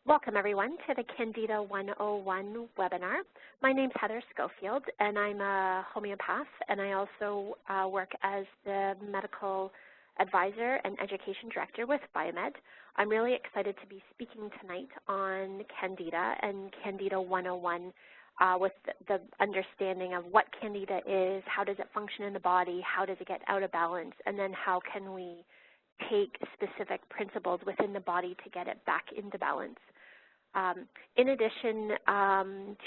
Welcome, everyone, to the Candida 101 webinar. My name is Heather Schofield, and I'm a homeopath, and I also work as the medical advisor and education director with Biomed. I'm really excited to be speaking tonight on Candida and Candida 101 with the understanding of what Candida is, how does it function in the body, how does it get out of balance, and then how can we take specific principles within the body to get it back into balance. In addition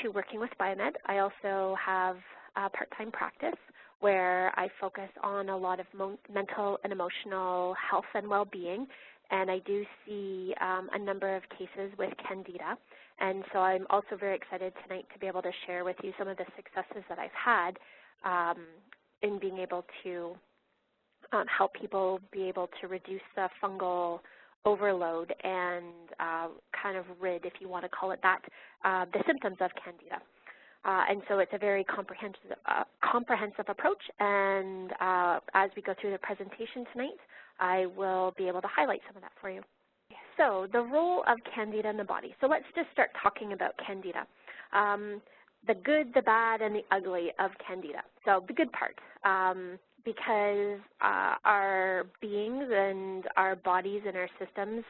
to working with Biomed, I also have a part-time practice where I focus on a lot of mental and emotional health and well-being, and I do see a number of cases with Candida. And so I'm also very excited tonight to be able to share with you some of the successes that I've had in being able to help people be able to reduce the fungal overload and kind of rid, if you want to call it that, the symptoms of Candida. And so it's a very comprehensive approach, and as we go through the presentation tonight, I will be able to highlight some of that for you. So the role of Candida in the body. So let's just start talking about Candida. The good, the bad, and the ugly of Candida. So the good part. Because our beings and our bodies and our systems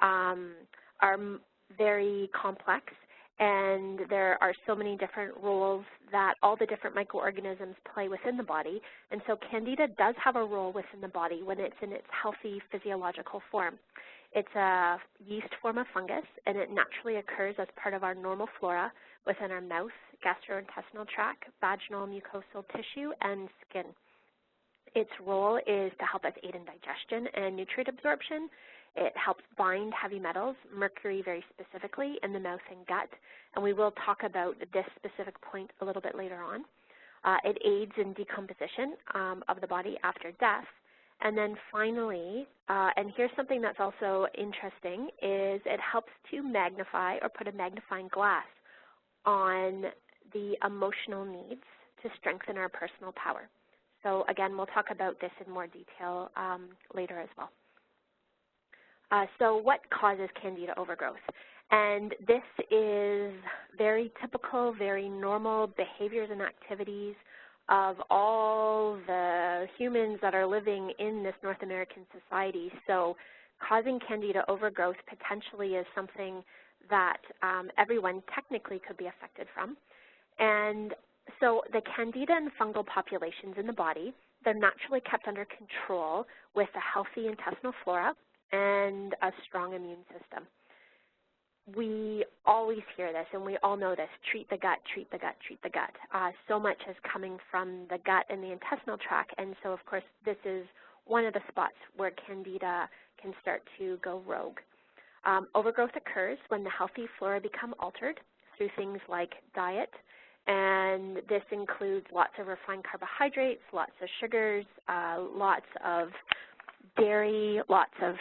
are very complex, and there are so many different roles that all the different microorganisms play within the body. And so Candida does have a role within the body when it's in its healthy physiological form. It's a yeast form of fungus, and it naturally occurs as part of our normal flora within our mouth, gastrointestinal tract, vaginal mucosal tissue, and skin. Its role is to help us aid in digestion and nutrient absorption. It helps bind heavy metals, mercury very specifically, in the mouth and gut, and we will talk about this specific point a little bit later on. It aids in decomposition of the body after death. And then finally, and here's something that's also interesting, is it helps to magnify or put a magnifying glass on the emotional needs to strengthen our personal power. So again, we'll talk about this in more detail later as well. So what causes Candida overgrowth? And this is very typical, very normal behaviors and activities of all the humans that are living in this North American society. So causing Candida overgrowth potentially is something that everyone technically could be affected from. And so the Candida and fungal populations in the body, they're naturally kept under control with a healthy intestinal flora and a strong immune system. We always hear this, and we all know this: treat the gut, treat the gut, treat the gut. So much is coming from the gut and the intestinal tract, and so of course this is one of the spots where Candida can start to go rogue. Overgrowth occurs when the healthy flora become altered through things like diet, and this includes lots of refined carbohydrates, lots of sugars, lots of dairy, lots of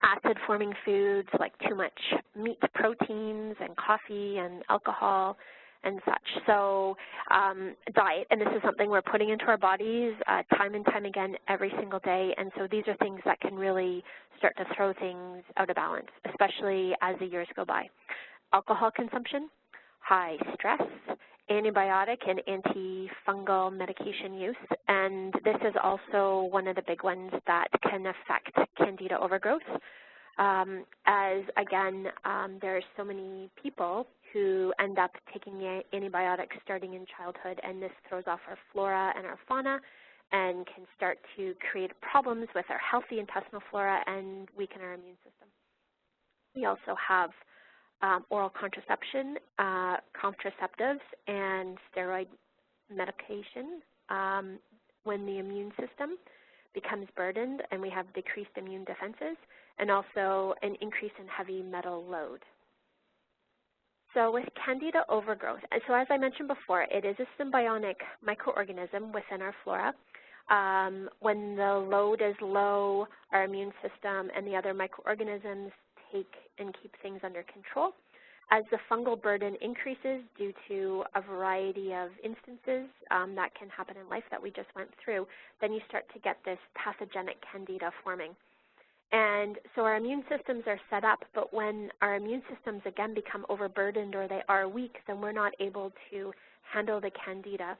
acid-forming foods like too much meat proteins and coffee and alcohol and such. So diet, and this is something we're putting into our bodies time and time again every single day, and so these are things that can really start to throw things out of balance, especially as the years go by. Alcohol consumption, high stress, antibiotic and antifungal medication use, and this is also one of the big ones that can affect Candida overgrowth, as again, there are so many people who end up taking antibiotics starting in childhood, and this throws off our flora and our fauna and can start to create problems with our healthy intestinal flora and weaken our immune system. We also have oral contraception, contraceptives, and steroid medication when the immune system becomes burdened and we have decreased immune defenses, and also an increase in heavy metal load. So with Candida overgrowth, and so as I mentioned before, it is a symbiotic microorganism within our flora. When the load is low, our immune system and the other microorganisms take and keep things under control. As the fungal burden increases due to a variety of instances that can happen in life that we just went through, then you start to get this pathogenic Candida forming. And so our immune systems are set up, but when our immune systems again become overburdened or they are weak, then we're not able to handle the Candida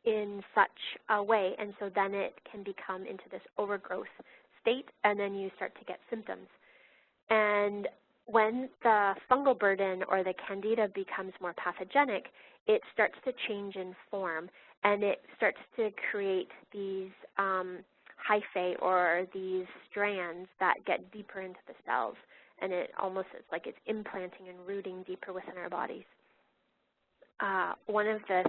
in such a way, and so then it can become into this overgrowth state, and then you start to get symptoms. And when the fungal burden or the Candida becomes more pathogenic, it starts to change in form, and it starts to create these hyphae or these strands that get deeper into the cells, and it almost is like it's implanting and rooting deeper within our bodies. One of the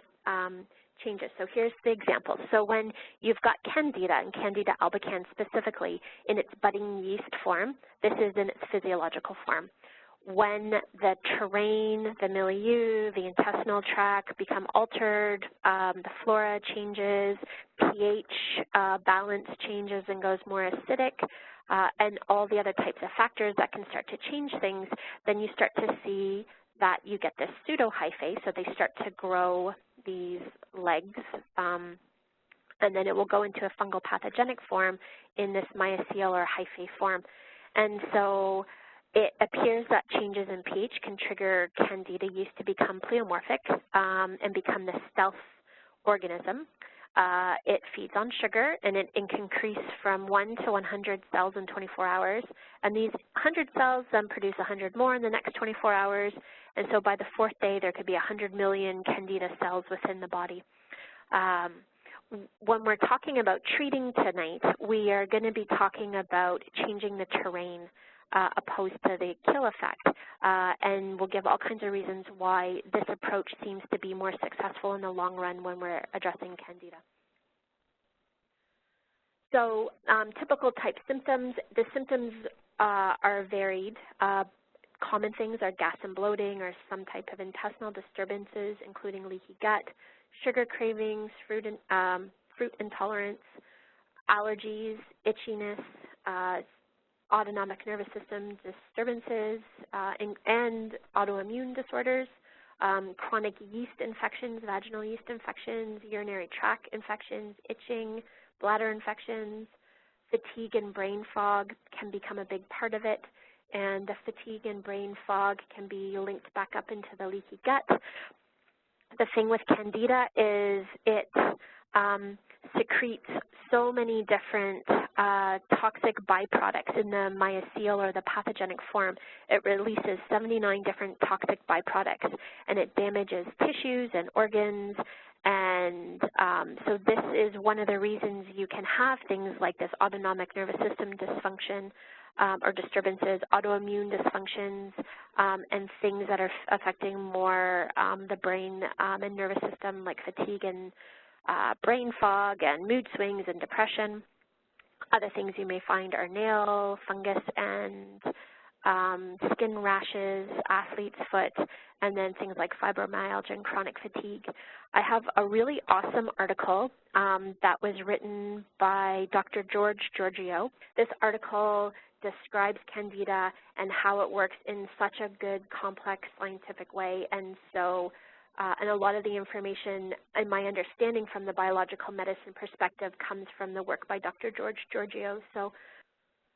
changes, so here's the example. So when you've got Candida, and Candida albicans specifically, in its budding yeast form, this is in its physiological form. When the terrain, the milieu, the intestinal tract become altered, the flora changes, pH balance changes and goes more acidic, and all the other types of factors that can start to change things, then you start to see that you get this pseudo-hyphae, so they start to grow these legs, and then it will go into a fungal pathogenic form in this mycelial or hyphae form. And so it appears that changes in pH can trigger Candida yeast to become pleomorphic and become this stealth organism. It feeds on sugar, and it can increase from 1 to 100 cells in 24 hours. And these 100 cells then produce 100 more in the next 24 hours. And so by the 4th day, there could be 100 million Candida cells within the body. When we're talking about treating tonight, we are going to be talking about changing the terrain opposed to the kill effect. And we'll give all kinds of reasons why this approach seems to be more successful in the long run when we're addressing Candida. So typical type symptoms, the symptoms are varied. Common things are gas and bloating or some type of intestinal disturbances, including leaky gut, sugar cravings, fruit intolerance, allergies, itchiness, autonomic nervous system disturbances, and autoimmune disorders, chronic yeast infections, vaginal yeast infections, urinary tract infections, itching, bladder infections, fatigue and brain fog can become a big part of it, and the fatigue and brain fog can be linked back up into the leaky gut. The thing with Candida is it secretes so many different toxic byproducts in the mycelial or the pathogenic form. It releases 79 different toxic byproducts, and it damages tissues and organs. And so this is one of the reasons you can have things like this autonomic nervous system dysfunction or disturbances, autoimmune dysfunctions, and things that are affecting more the brain and nervous system, like fatigue and brain fog and mood swings and depression. Other things you may find are nail fungus and skin rashes, athlete's foot, and then things like fibromyalgia and chronic fatigue. I have a really awesome article that was written by Dr. George Giorgio. This article describes Candida and how it works in such a good, complex, scientific way, and so and a lot of the information and my understanding from the biological medicine perspective comes from the work by Dr. George Giorgio. So,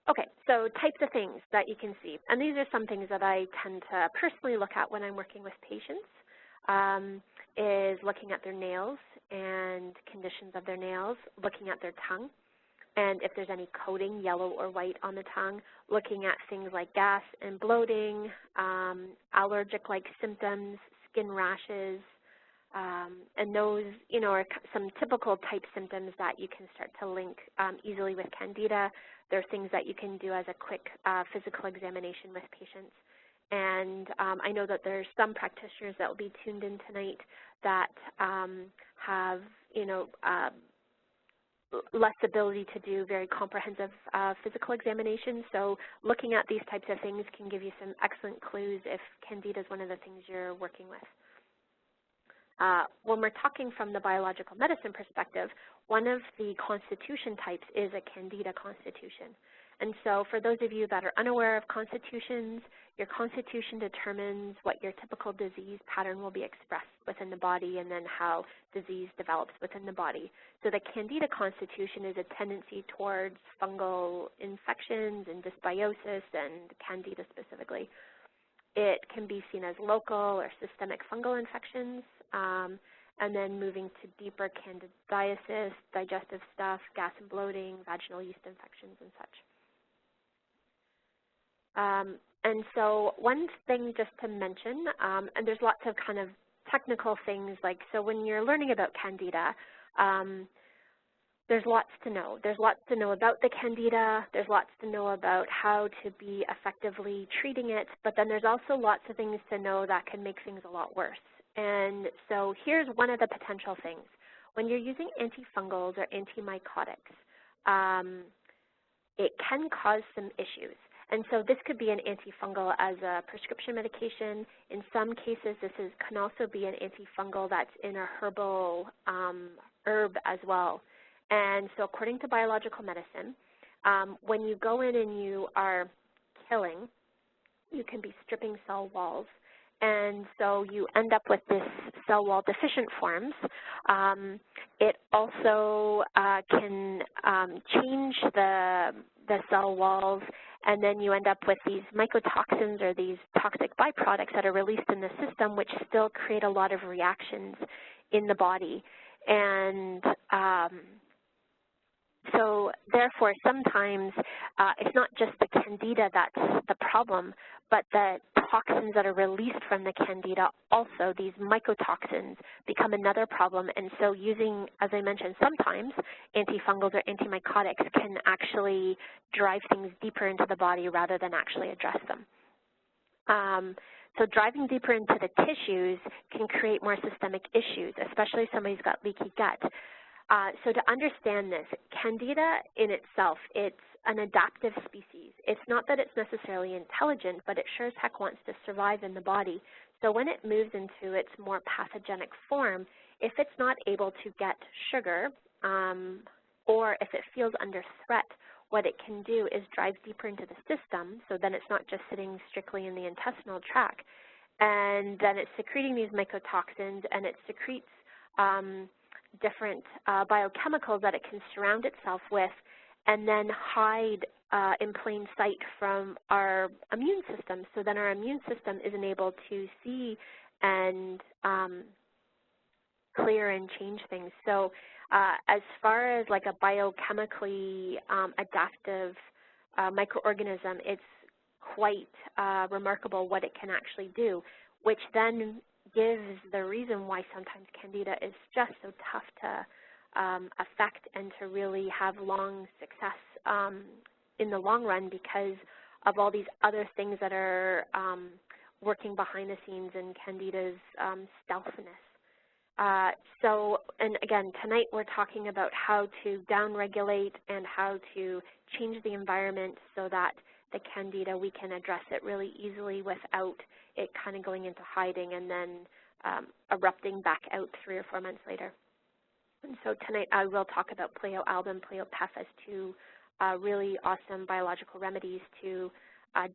okay, so types of things that you can see. And these are some things that I tend to personally look at when I'm working with patients, is looking at their nails and conditions of their nails, looking at their tongue, and if there's any coating, yellow or white on the tongue, looking at things like gas and bloating, allergic-like symptoms, skin rashes, and those, you know, are some typical type symptoms that you can start to link easily with Candida. There are things that you can do as a quick physical examination with patients. And I know that there's some practitioners that will be tuned in tonight that have, you know, less ability to do very comprehensive physical examinations. So looking at these types of things can give you some excellent clues if Candida is one of the things you're working with. When we're talking from the biological medicine perspective, one of the constitution types is a Candida constitution. And so for those of you that are unaware of constitutions, your constitution determines what your typical disease pattern will be expressed within the body and then how disease develops within the body. So the Candida constitution is a tendency towards fungal infections and dysbiosis, and Candida specifically. It can be seen as local or systemic fungal infections, and then moving to deeper candidiasis, digestive stuff, gas and bloating, vaginal yeast infections, and such. And so one thing just to mention, and there's lots of kind of technical things, like, so when you're learning about Candida, there's lots to know. There's lots to know about the Candida. There's lots to know about how to be effectively treating it, but then there's also lots of things to know that can make things a lot worse. And so here's one of the potential things. When you're using antifungals or antimycotics, it can cause some issues. And so this could be an antifungal as a prescription medication. In some cases, this can also be an antifungal that's in a herbal herb as well. And so according to biological medicine, when you go in and you are killing, you can be stripping cell walls. And so you end up with this cell wall deficient forms. It also can change the cell walls, and then you end up with these mycotoxins or these toxic byproducts that are released in the system, which still create a lot of reactions in the body. And so therefore, sometimes it's not just the Candida that's the problem, but the toxins that are released from the Candida also, these mycotoxins, become another problem. And so using, as I mentioned, sometimes antifungals or antimycotics can actually drive things deeper into the body rather than actually address them. So driving deeper into the tissues can create more systemic issues, especially if somebody's got leaky gut. So to understand this, Candida in itself, it's an adaptive species. It's not that it's necessarily intelligent, but it sure as heck wants to survive in the body. So when it moves into its more pathogenic form, if it's not able to get sugar, or if it feels under threat, what it can do is drive deeper into the system, so then it's not just sitting strictly in the intestinal tract. And then it's secreting these mycotoxins, and it secretes different biochemicals that it can surround itself with and then hide in plain sight from our immune system. So then our immune system isn't able to see and clear and change things. So as far as like a biochemically adaptive microorganism, it's quite remarkable what it can actually do, which then gives the reason why sometimes Candida is just so tough to affect and to really have long success in the long run, because of all these other things that are working behind the scenes in Candida's stealthiness. So, and again, tonight we're talking about how to downregulate and how to change the environment so that the Candida, we can address it really easily without it kind of going into hiding and then erupting back out 3 or 4 months later. And so tonight I will talk about pleoalbum, pleopef as 2 really awesome biological remedies to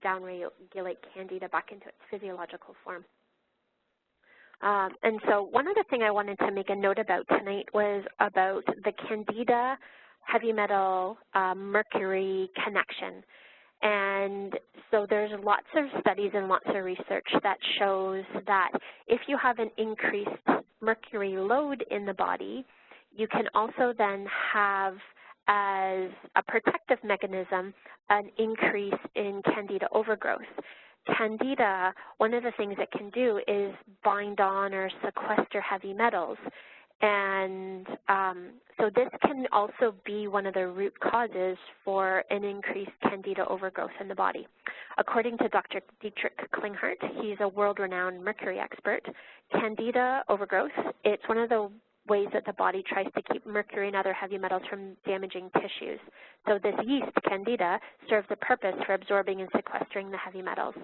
downregulate Candida back into its physiological form. And so one other thing I wanted to make a note about tonight was about the Candida heavy metal mercury connection. And so there's lots of studies and lots of research that shows that if you have an increased mercury load in the body, you can also then have, as a protective mechanism, an increase in Candida overgrowth. Candida, one of the things it can do is bind on or sequester heavy metals. And so this can also be one of the root causes for an increased Candida overgrowth in the body. According to Dr. Dietrich Klinghardt, he's a world-renowned mercury expert, Candida overgrowth, it's one of the ways that the body tries to keep mercury and other heavy metals from damaging tissues. So this yeast, Candida, serves the purpose for absorbing and sequestering the heavy metals.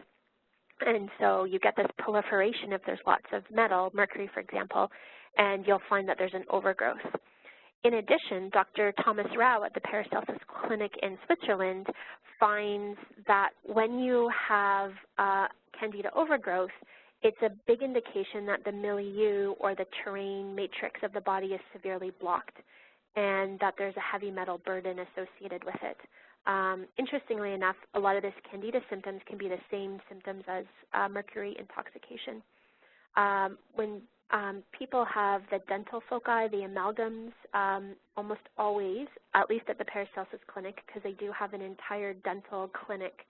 And so you get this proliferation if there's lots of metal, mercury for example, and you'll find that there's an overgrowth. In addition, Dr. Thomas Rau at the Paracelsus Clinic in Switzerland finds that when you have Candida overgrowth, it's a big indication that the milieu or the terrain matrix of the body is severely blocked and that there's a heavy metal burden associated with it. Interestingly enough, a lot of this Candida symptoms can be the same symptoms as mercury intoxication. When people have the dental foci, the amalgams, almost always, at least at the Paracelsus Clinic, because they do have an entire dental clinic.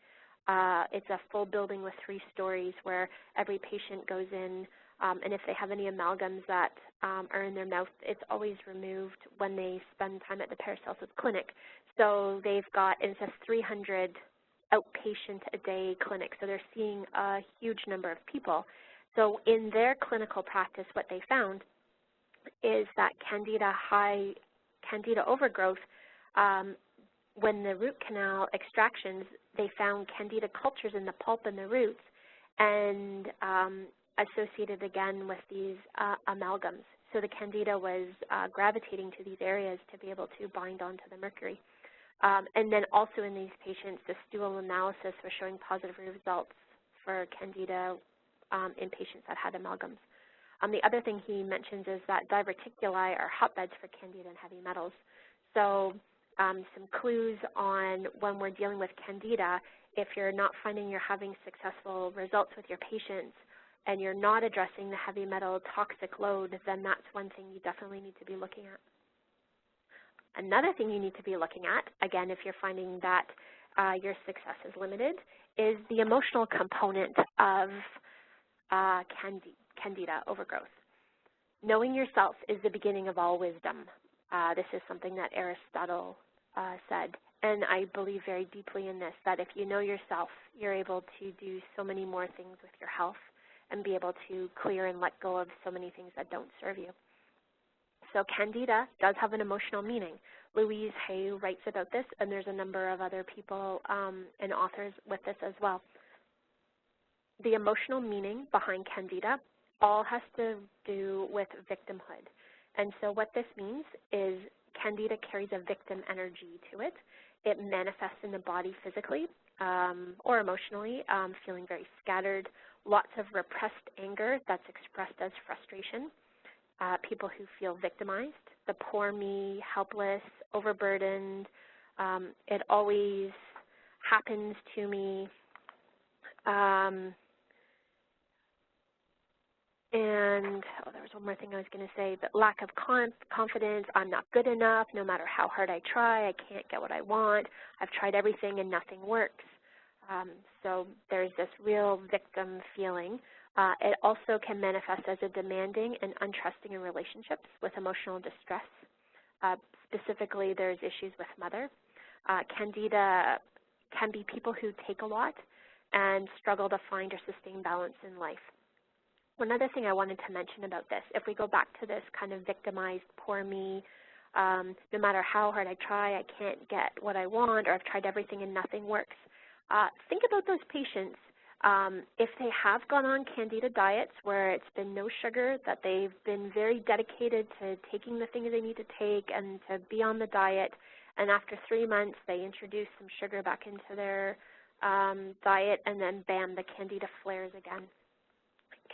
It's a full building with 3 stories where every patient goes in, and if they have any amalgams that are in their mouth, it's always removed when they spend time at the Paracelsus Clinic. So they've got, it's a 300 outpatient a day clinic, so they're seeing a huge number of people. So in their clinical practice, what they found is that Candida overgrowth, when the root canal extractions, they found Candida cultures in the pulp and the roots and associated again with these amalgams. So the Candida was gravitating to these areas to be able to bind onto the mercury. And then also in these patients, the stool analysis was showing positive results for Candida in patients that had amalgams. The other thing he mentions is that diverticuli are hotbeds for Candida and heavy metals. So some clues on when we're dealing with Candida, if you're not finding you're having successful results with your patients and you're not addressing the heavy metal toxic load, then that's one thing you definitely need to be looking at. Another thing you need to be looking at, again, if you're finding that your success is limited, is the emotional component of Candida overgrowth. Knowing yourself is the beginning of all wisdom. This is something that Aristotle said, and I believe very deeply in this, that if you know yourself, you're able to do so many more things with your health and be able to clear and let go of so many things that don't serve you. So Candida does have an emotional meaning. Louise Hay writes about this, and there's a number of other people and authors with this as well. The emotional meaning behind Candida all has to do with victimhood. And so what this means is Candida carries a victim energy to it. It manifests in the body physically or emotionally, feeling very scattered, lots of repressed anger that's expressed as frustration, people who feel victimized, the poor me, helpless, overburdened, it always happens to me, and there was one more thing I was going to say, but lack of confidence, I'm not good enough, no matter how hard I try, I can't get what I want, I've tried everything and nothing works. So there's this real victim feeling. It also can manifest as a demanding and untrusting in relationships with emotional distress. Specifically, there's issues with mother. Candida can be people who take a lot and struggle to find or sustain balance in life. One other thing I wanted to mention about this, if we go back to this kind of victimized, poor me, no matter how hard I try, I can't get what I want, or I've tried everything and nothing works. Think about those patients. If they have gone on Candida diets where it's been no sugar, that they've been very dedicated to taking the things they need to take and to be on the diet, and after 3 months they introduce some sugar back into their diet, and then bam, the Candida flares again.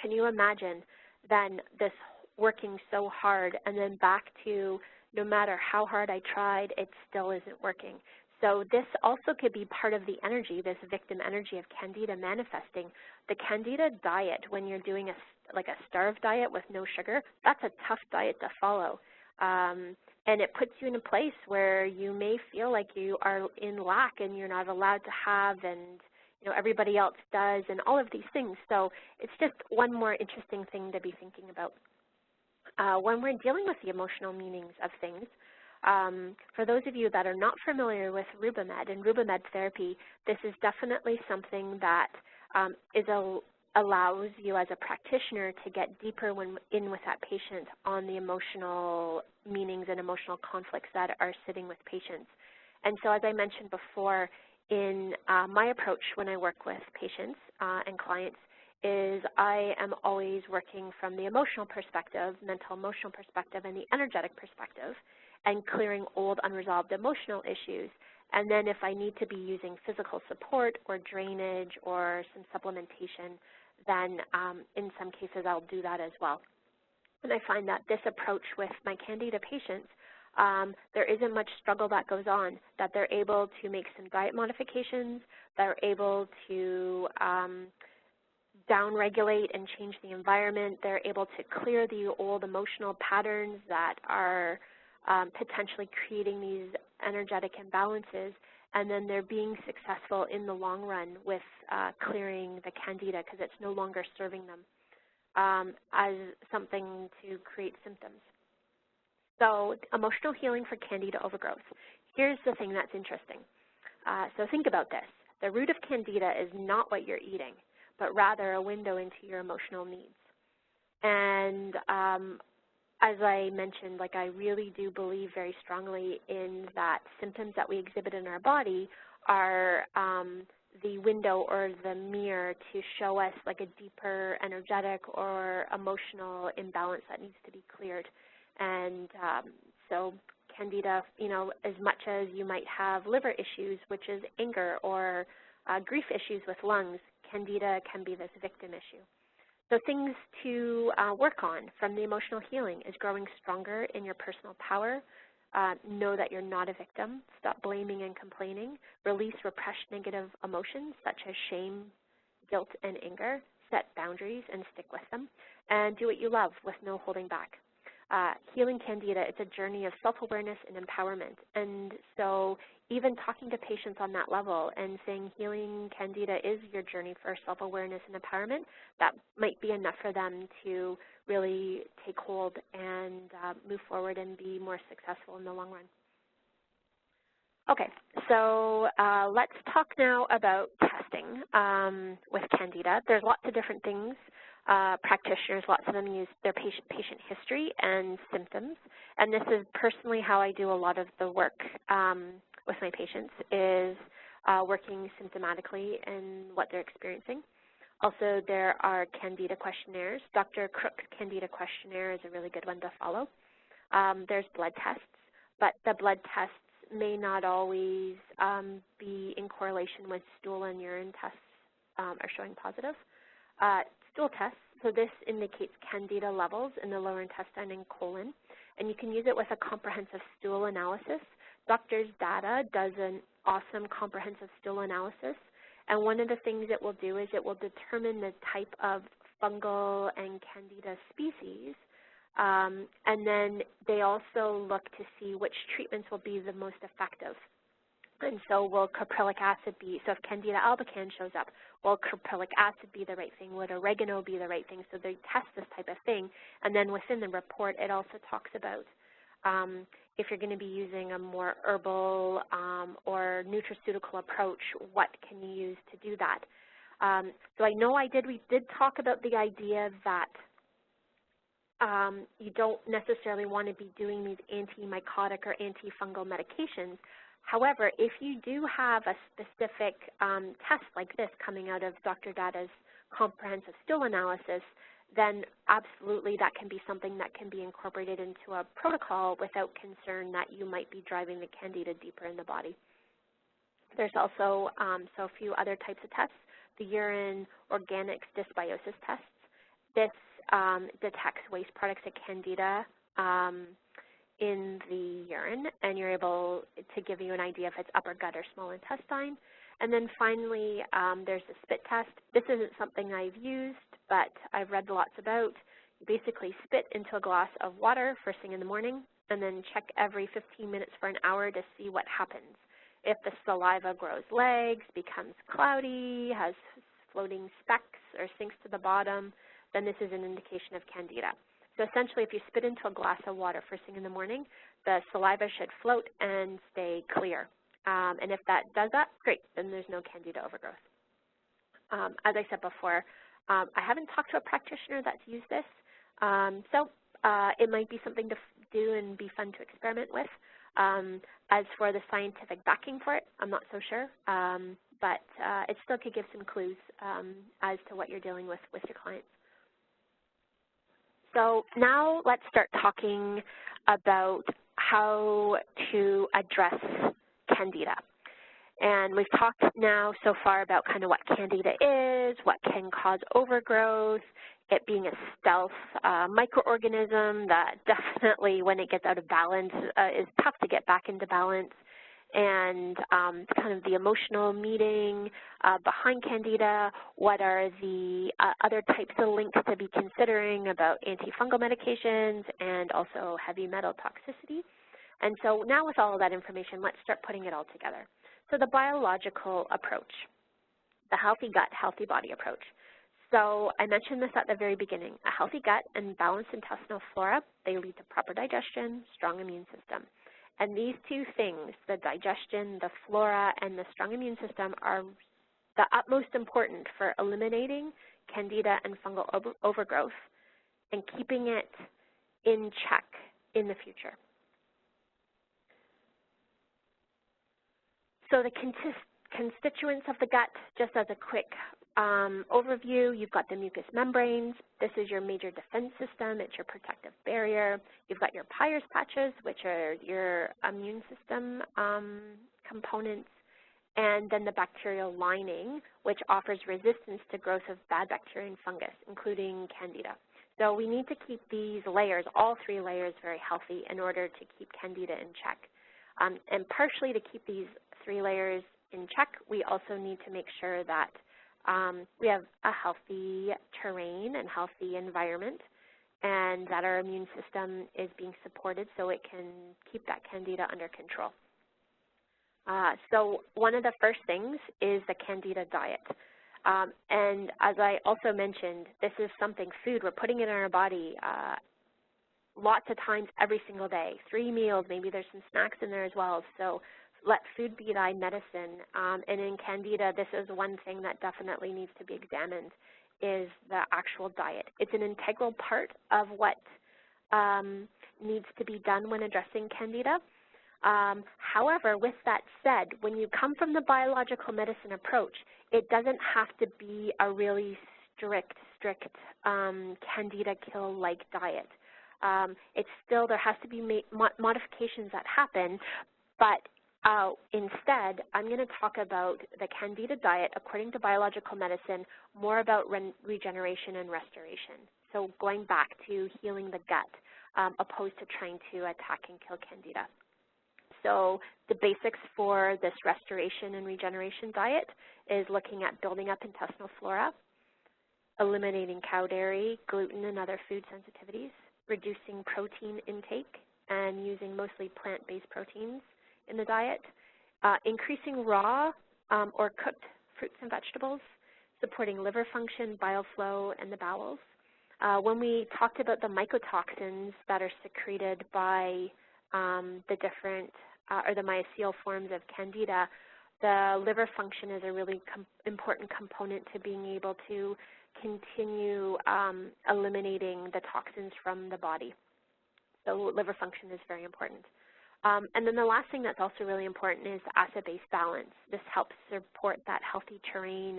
Can you imagine then this working so hard and then back to no matter how hard I tried, it still isn't working? So this also could be part of the energy, this victim energy of Candida manifesting. The Candida diet, when you're doing like a starved diet with no sugar, that's a tough diet to follow. And it puts you in a place where you may feel like you are in lack and you're not allowed to have, and everybody else does, and all of these things. So it's just one more interesting thing to be thinking about. When we're dealing with the emotional meanings of things, for those of you that are not familiar with Rebound and Rebound therapy, this is definitely something that allows you as a practitioner to get deeper in with that patient on the emotional meanings and emotional conflicts that are sitting with patients. And so as I mentioned before, in my approach when I work with patients and clients is I am always working from the emotional perspective, mental emotional perspective, and the energetic perspective. and clearing old unresolved emotional issues. And then if I need to be using physical support or drainage or some supplementation, then in some cases I'll do that as well. And I find that this approach with my Candida patients, there isn't much struggle that goes on, that they're able to make some diet modifications, they're able to down-regulate and change the environment, they're able to clear the old emotional patterns that are potentially creating these energetic imbalances, and then they're being successful in the long run with clearing the Candida because it's no longer serving them as something to create symptoms. So emotional healing for Candida overgrowth. Here's the thing that's interesting. So think about this. The root of Candida is not what you're eating, but rather a window into your emotional needs. And as I mentioned, like I really do believe very strongly in that symptoms that we exhibit in our body are the window or the mirror to show us like a deeper energetic or emotional imbalance that needs to be cleared. And so Candida, you know, as much as you might have liver issues, which is anger, or grief issues with lungs, Candida can be this victim issue. So things to work on from the emotional healing is growing stronger in your personal power. Know that you're not a victim. Stop blaming and complaining. Release repressed negative emotions such as shame, guilt, and anger. Set boundaries and stick with them. And do what you love with no holding back. Healing Candida, it's a journey of self-awareness and empowerment. And so even talking to patients on that level and saying healing Candida is your journey for self-awareness and empowerment, that might be enough for them to really take hold and move forward and be more successful in the long run. Okay, so let's talk now about testing with Candida. There's lots of different things. Practitioners, lots of them use their patient history and symptoms, and this is personally how I do a lot of the work with my patients, is working symptomatically in what they're experiencing. Also, there are Candida questionnaires. Dr. Crook's Candida questionnaire is a really good one to follow. There's blood tests, but the blood tests may not always be in correlation with stool and urine tests are showing positive. Stool tests, so this indicates Candida levels in the lower intestine and colon, and you can use it with a comprehensive stool analysis. Doctor's Data does an awesome comprehensive stool analysis, and one of the things it will do is it will determine the type of fungal and Candida species, and then they also look to see which treatments will be the most effective. And so will caprylic acid be, so if Candida albicans shows up, will caprylic acid be the right thing? Would oregano be the right thing? So they test this type of thing. And then within the report, it also talks about if you're going to be using a more herbal or nutraceutical approach, what can you use to do that? So I know we did talk about the idea that you don't necessarily want to be doing these antimycotic or antifungal medications. However, if you do have a specific test like this coming out of Dr. Data's comprehensive stool analysis, then absolutely that can be something that can be incorporated into a protocol without concern that you might be driving the Candida deeper in the body. There's also so a few other types of tests. The urine organics dysbiosis tests. This detects waste products of Candida in the urine, and you're able to give you an idea if it's upper gut or small intestine. And then finally, there's the spit test. This isn't something I've used, but I've read lots about. You basically spit into a glass of water first thing in the morning, and then check every 15 minutes for an hour to see what happens. If the saliva grows legs, becomes cloudy, has floating specks, or sinks to the bottom, then this is an indication of Candida. So essentially, if you spit into a glass of water first thing in the morning, the saliva should float and stay clear. And if that does that, great, then there's no Candida overgrowth. As I said before, I haven't talked to a practitioner that's used this, so it might be something to do and be fun to experiment with. As for the scientific backing for it, I'm not so sure, but it still could give some clues as to what you're dealing with your clients. So now let's start talking about how to address Candida. And we've talked now so far about kind of what Candida is, what can cause overgrowth, it being a stealth microorganism that definitely, when it gets out of balance, is tough to get back into balance, and kind of the emotional meaning behind Candida, what are the other types of links to be considering about antifungal medications, and also heavy metal toxicity. And so now with all of that information, let's start putting it all together. So the biological approach, the healthy gut, healthy body approach. So I mentioned this at the very beginning. A healthy gut and balanced intestinal flora, they lead to proper digestion, strong immune system. And these two things, the digestion, the flora, and the strong immune system, are the utmost important for eliminating Candida and fungal overgrowth and keeping it in check in the future. So the constituents of the gut, just as a quick overview, you've got the mucous membranes. This is your major defense system. It's your protective barrier. You've got your Peyer's patches, which are your immune system components, and then the bacterial lining, which offers resistance to growth of bad bacteria and fungus, including Candida. So we need to keep these layers, all three layers, very healthy in order to keep Candida in check. And partially to keep these three layers in check, we also need to make sure that we have a healthy terrain and healthy environment, and that our immune system is being supported so it can keep that Candida under control. So one of the first things is the Candida diet. And as I also mentioned, this is something, food, we're putting it in our body lots of times every single day, 3 meals, maybe there's some snacks in there as well. So let food be thy medicine. And in Candida, this is one thing that definitely needs to be examined, is the actual diet. It's an integral part of what needs to be done when addressing Candida. However, with that said, when you come from the biological medicine approach, it doesn't have to be a really strict Candida kill-like diet. It's still, there has to be modifications that happen, but instead, I'm going to talk about the Candida diet according to biological medicine, more about regeneration and restoration. So going back to healing the gut, opposed to trying to attack and kill Candida. So the basics for this restoration and regeneration diet is looking at building up intestinal flora, eliminating cow dairy, gluten, and other food sensitivities, reducing protein intake, and using mostly plant-based proteins in the diet, increasing raw or cooked fruits and vegetables, supporting liver function, bile flow, and the bowels. When we talked about the mycotoxins that are secreted by the different or the mycelial forms of Candida, the liver function is a really important component to being able to continue eliminating the toxins from the body. So liver function is very important. And then the last thing that's also really important is acid-base balance. This helps support that healthy terrain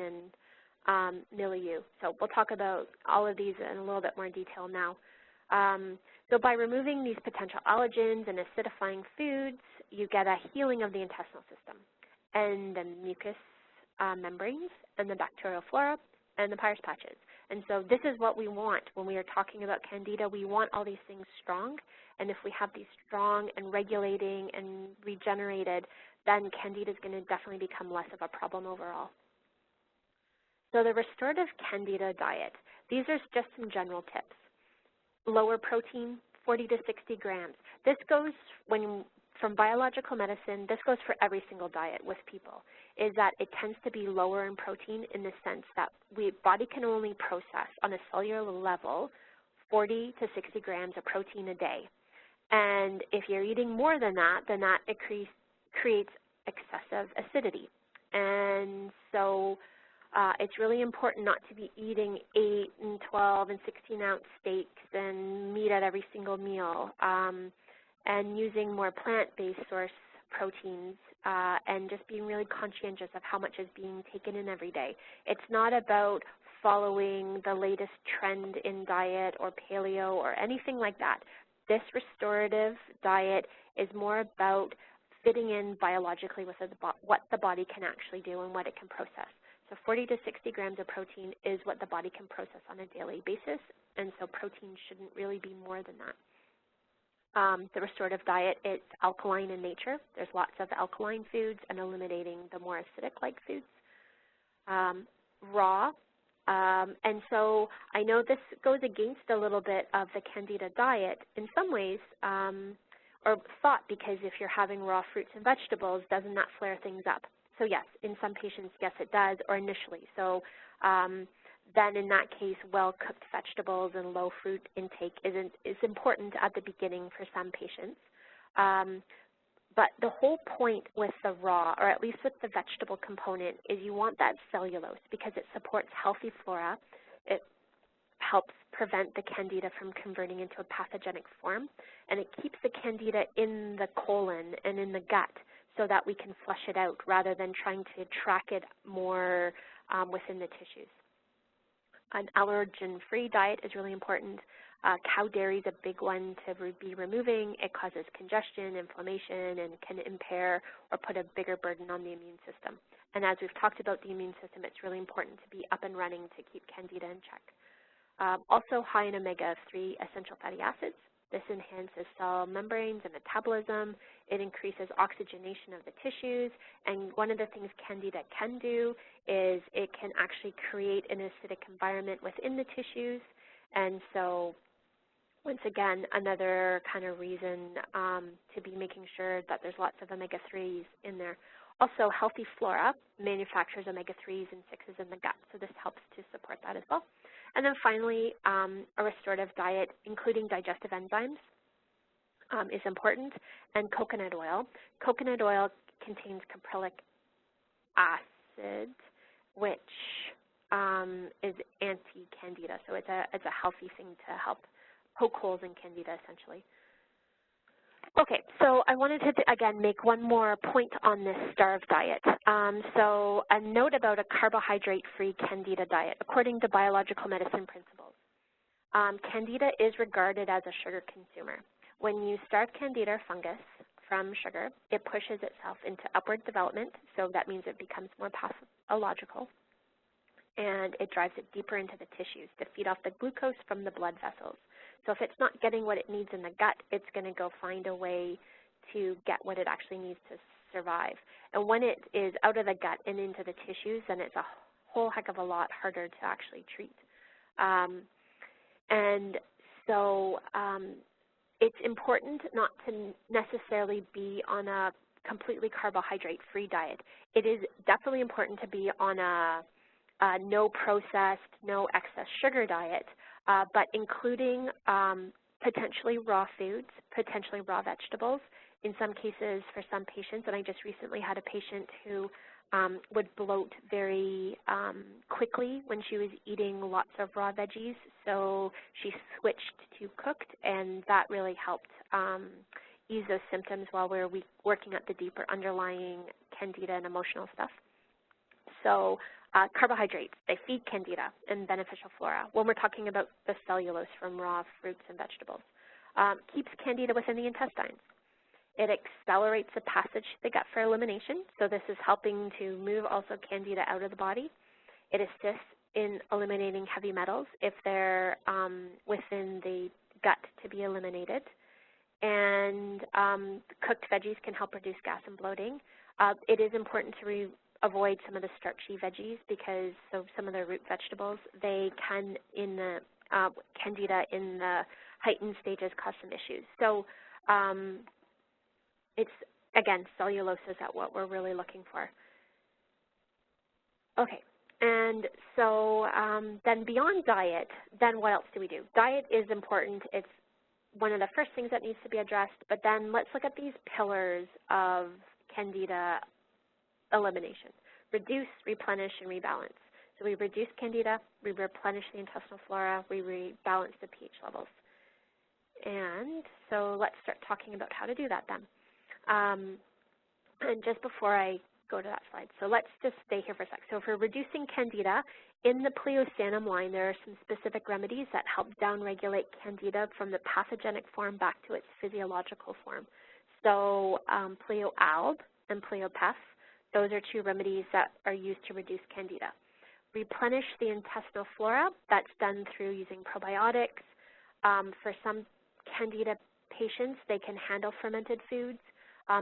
and milieu. So we'll talk about all of these in a little bit more detail now. So by removing these potential allergens and acidifying foods, you get a healing of the intestinal system and the mucous membranes and the bacterial flora and the Peyer's patches. And so this is what we want when we are talking about Candida. We want all these things strong, and if we have these strong and regulating and regenerated, then Candida is going to definitely become less of a problem overall. So the restorative Candida diet, these are just some general tips. Lower protein, 40 to 60 grams. This goes from biological medicine, this goes for every single diet with people, is that it tends to be lower in protein in the sense that body can only process on a cellular level 40 to 60 grams of protein a day. And if you're eating more than that, then that creates excessive acidity. And so it's really important not to be eating 8 and 12 and 16-ounce steaks and meat at every single meal, and using more plant-based source proteins, and just being really conscientious of how much is being taken in every day. It's not about following the latest trend in diet or paleo or anything like that. this restorative diet is more about fitting in biologically with what the body can actually do and what it can process. So 40 to 60 grams of protein is what the body can process on a daily basis, and so protein shouldn't really be more than that. The restorative diet, it's alkaline in nature. There's lots of alkaline foods and eliminating the more acidic-like foods. Raw, and so I know this goes against a little bit of the Candida diet in some ways, or thought, because if you're having raw fruits and vegetables, doesn't that flare things up? So yes, in some patients, yes, it does, or initially. So then in that case, well-cooked vegetables and low fruit intake is important at the beginning for some patients. But the whole point with the raw, or at least with the vegetable component, is you want that cellulose because it supports healthy flora. It helps prevent the Candida from converting into a pathogenic form, and it keeps the Candida in the colon and in the gut so that we can flush it out rather than trying to track it more within the tissues. An allergen-free diet is really important. Cow dairy is a big one to be removing. It causes congestion, inflammation, and can impair or put a bigger burden on the immune system. And as we've talked about the immune system, it's really important to be up and running to keep Candida in check. Also high in omega-3 essential fatty acids. This enhances cell membranes and metabolism. It increases oxygenation of the tissues. And one of the things Candida can do is it can actually create an acidic environment within the tissues. And so once again, another kind of reason to be making sure that there's lots of omega-3s in there. Also, healthy flora manufactures omega-3s and 6s in the gut, so this helps to support that as well. And then finally, a restorative diet, including digestive enzymes, is important, and coconut oil. Coconut oil contains caprylic acid, which is anti-Candida, so it's a healthy thing to help poke holes in Candida, essentially. Okay, so I wanted to, again, make one more point on this STARVE diet. So a note about a carbohydrate-free Candida diet. According to biological medicine principles, Candida is regarded as a sugar consumer. When you starve Candida fungus from sugar, it pushes itself into upward development, so that means it becomes more pathological, and it drives it deeper into the tissues to feed off the glucose from the blood vessels. So if it's not getting what it needs in the gut, it's going to go find a way to get what it actually needs to survive. And when it is out of the gut and into the tissues, then it's a whole heck of a lot harder to actually treat. And so it's important not to necessarily be on a completely carbohydrate-free diet. It is definitely important to be on a no processed, no excess sugar diet, but including potentially raw foods, potentially raw vegetables. In some cases, for some patients, and I just recently had a patient who would bloat very quickly when she was eating lots of raw veggies, so she switched to cooked, and that really helped ease those symptoms while we were working at the deeper underlying Candida and emotional stuff. So carbohydrates, they feed Candida and beneficial flora when we're talking about the cellulose from raw fruits and vegetables. Keeps Candida within the intestines. It accelerates the passage to the gut for elimination, so this is helping to move also Candida out of the body. It assists in eliminating heavy metals if they're within the gut to be eliminated. And cooked veggies can help reduce gas and bloating. It is important to avoid some of the starchy veggies because some of the root vegetables, they can, in the Candida in the heightened stages, cause some issues. So it's, again, cellulose is what we're really looking for. Okay, and so then beyond diet, then what else do we do? Diet is important. It's one of the first things that needs to be addressed, but then let's look at these pillars of Candida elimination: reduce, replenish, and rebalance. So we reduce Candida, we replenish the intestinal flora, we rebalance the pH levels. And so let's start talking about how to do that then. And just before I go to that slide, so let's just stay here for a sec. So if we're reducing Candida, In the pleosanum line, there are some specific remedies that help downregulate Candida from the pathogenic form back to its physiological form. So pleoalb and pleopef, those are two remedies that are used to reduce Candida. Replenish the intestinal flora, that's done through using probiotics. For some Candida patients, they can handle fermented foods.